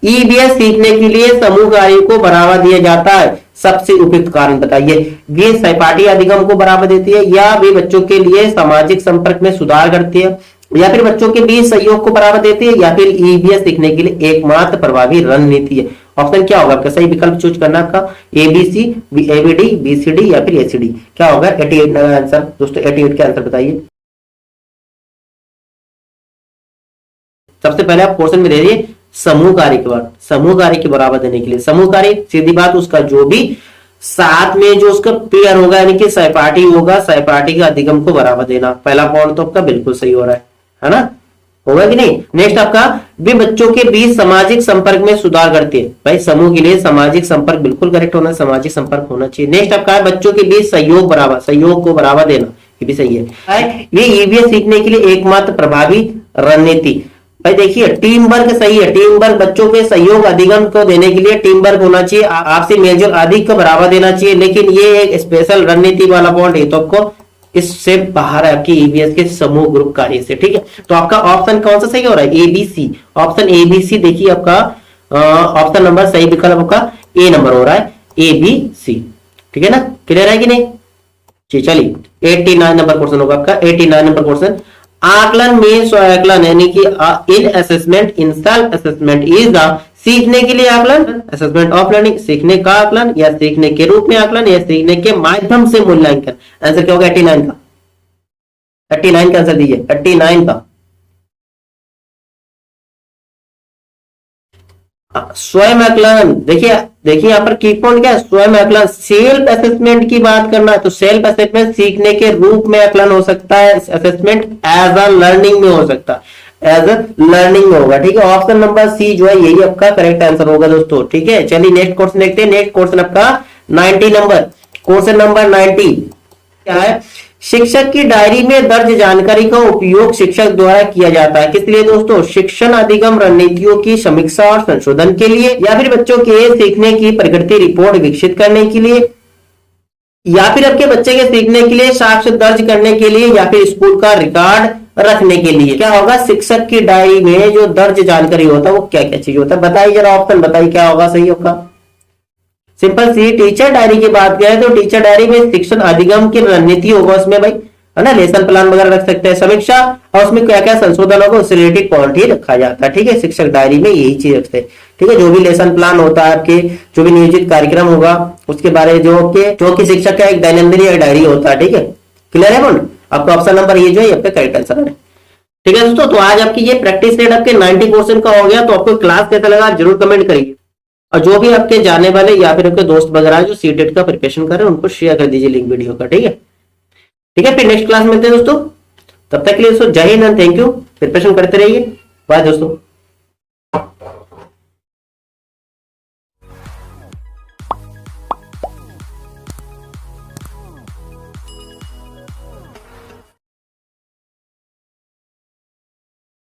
Speaker 1: ईबीएस सीखने के लिए समूह कार्य को बढ़ावा दिया जाता है, सबसे उपयुक्त कारण बताइए। वे सहपाठी अधिगम को बढ़ावा देती है, या वे बच्चों के लिए सामाजिक संपर्क में सुधार करती है, या फिर बच्चों के बीच सहयोग को बढ़ावा देती है, या फिर ईबीएस सीखने के लिए एकमात्र प्रभावी रणनीति है। ऑप्शन क्या होगा आपका, सही विकल्प चूज करना आपका, एबीसी, एबीडी, बीसीडी, या फिर एसीडी। क्या होगा 88 आंसर दोस्तों, 88 का आंसर बताइए। सबसे पहले आप क्वेश्चन में दे दिए समूह कार्य के बाद, समूह कार्य के बढ़ावा देने के लिए, समूह कार्य सीधी बात उसका जो भी साथ में जो उसका पेयर होगा यानी कि सहपाठी होगा, सहपाठी का अधिगम को बढ़ावा देना। पहला पॉइंट तो आपका बिल्कुल सही हो रहा है ना, होगा कि नहीं। नेक्स्ट आपका वे बच्चों के बीच सामाजिक संपर्क में सुधार करती है, भाई समूह के लिए सामाजिक संपर्क बिल्कुल करेक्ट होना, सामाजिक संपर्क होना चाहिए। नेक्स्ट आपका है बच्चों के बीच सहयोग को बढ़ावा देना, ये भी सही है। ये ईवीएस सीखने के लिए एकमात्र प्रभावी रणनीति, भाई देखिए टीम वर्क सही है, टीम वर्क बच्चों के सहयोग अधिगम को देने के लिए टीम वर्क होना चाहिए, आपसी मेलजोल आदि को बढ़ावा देना चाहिए, लेकिन ये एक स्पेशल रणनीति वाला पॉइंट है, तो आपको इससे बाहर है आपकी ईवीएस के समूह ग्रुप कार्य से। ठीक है, तो आपका ऑप्शन कौन सा सही हो रहा है, एबीसी, ऑप्शन एबीसी। देखिए आपका ऑप्शन नंबर सही विकल्प आपका ए नंबर हो रहा है, एबीसी। ठीक है ना, क्लियर है कि नहीं। चलिए 89 नंबर क्वेश्चन होगा आपका, 89 नंबर क्वेश्चन। आकलन में स्वआकलन यानी कि in assessment, in self assessment is the, सीखने के लिए आकलन, असेसमेंट ऑफ लर्निंग, सीखने का आकलन, या सीखने के रूप में आकलन, या सीखने के माध्यम से मूल्यांकन। आंसर क्या होगा 89 का, 89 का आंसर दीजिए, 89 का। स्वयं आकलन, देखिए देखिए यहाँ पर की पॉइंट क्या है, स्वयं आकलन। सेल्फ असेसमेंट की बात करना है तो सेल्फ असेसमेंट सीखने के रूप में आकलन हो सकता है, असेसमेंट एज अ लर्निंग में हो सकता है, एज अ लर्निंग में होगा। ठीक है, ऑप्शन नंबर सी जो है यही आपका करेक्ट आंसर होगा दोस्तों। ठीक है, चलिए नेक्स्ट क्वेश्चन देखते हैं। नेक्स्ट क्वेश्चन आपका 90 नंबर, क्वेश्चन नंबर 90 क्या है, शिक्षक की डायरी में दर्ज जानकारी का उपयोग शिक्षक द्वारा किया जाता है किस लिए दोस्तों, शिक्षण अधिगम रणनीतियों की समीक्षा और संशोधन के लिए, या फिर बच्चों के सीखने की प्रकृति रिपोर्ट विकसित करने के लिए, या फिर आपके बच्चे के सीखने के लिए साक्ष्य दर्ज करने के लिए, या फिर स्कूल का रिकॉर्ड रखने के लिए। क्या होगा, शिक्षक की डायरी में जो दर्ज जानकारी होता है वो क्या क्या चीज होता है, बताइए जरा, ऑप्शन बताइए क्या होगा सही होगा। सिंपल सी, टीचर डायरी की बात करें तो टीचर डायरी में शिक्षण अधिगम की रणनीति होगा उसमें भाई, है ना, लेसन प्लान वगैरह रख सकते हैं, समीक्षा, और उसमें क्या क्या संशोधन होगा उससे रिलेटेड पॉइंट ही रखा जाता है। ठीक है, शिक्षक डायरी में यही चीज रखते हैं। ठीक है, जो भी लेसन प्लान होता है आपके, जो भी नियोजित कार्यक्रम होगा उसके बारे में जो कि शिक्षक का एक दैनंदिन डायरी होता है। ठीक है, क्लियर है बोल, आपका ऑप्शन नंबर ये जो है आपका करेक्ट आंसर है। ठीक है दोस्तों, तो आज आपकी ये प्रैक्टिस सेट आपके 90 क्वेश्चन का हो गया। तो आपको क्लास कैसा लगा जरूर कमेंट करिए, और जो भी आपके जाने वाले या फिर आपके दोस्त वगैरह जो सीटेट का प्रिपरेशन कर रहे हैं उनको शेयर कर दीजिए लिंक वीडियो का। ठीक है, ठीक है, फिर नेक्स्ट क्लास मिलते हैं दोस्तों, तब तक के लिए दोस्तों जय हिंद, थैंक यू, प्रिपरेशन करते रहिए, बाय दोस्तों।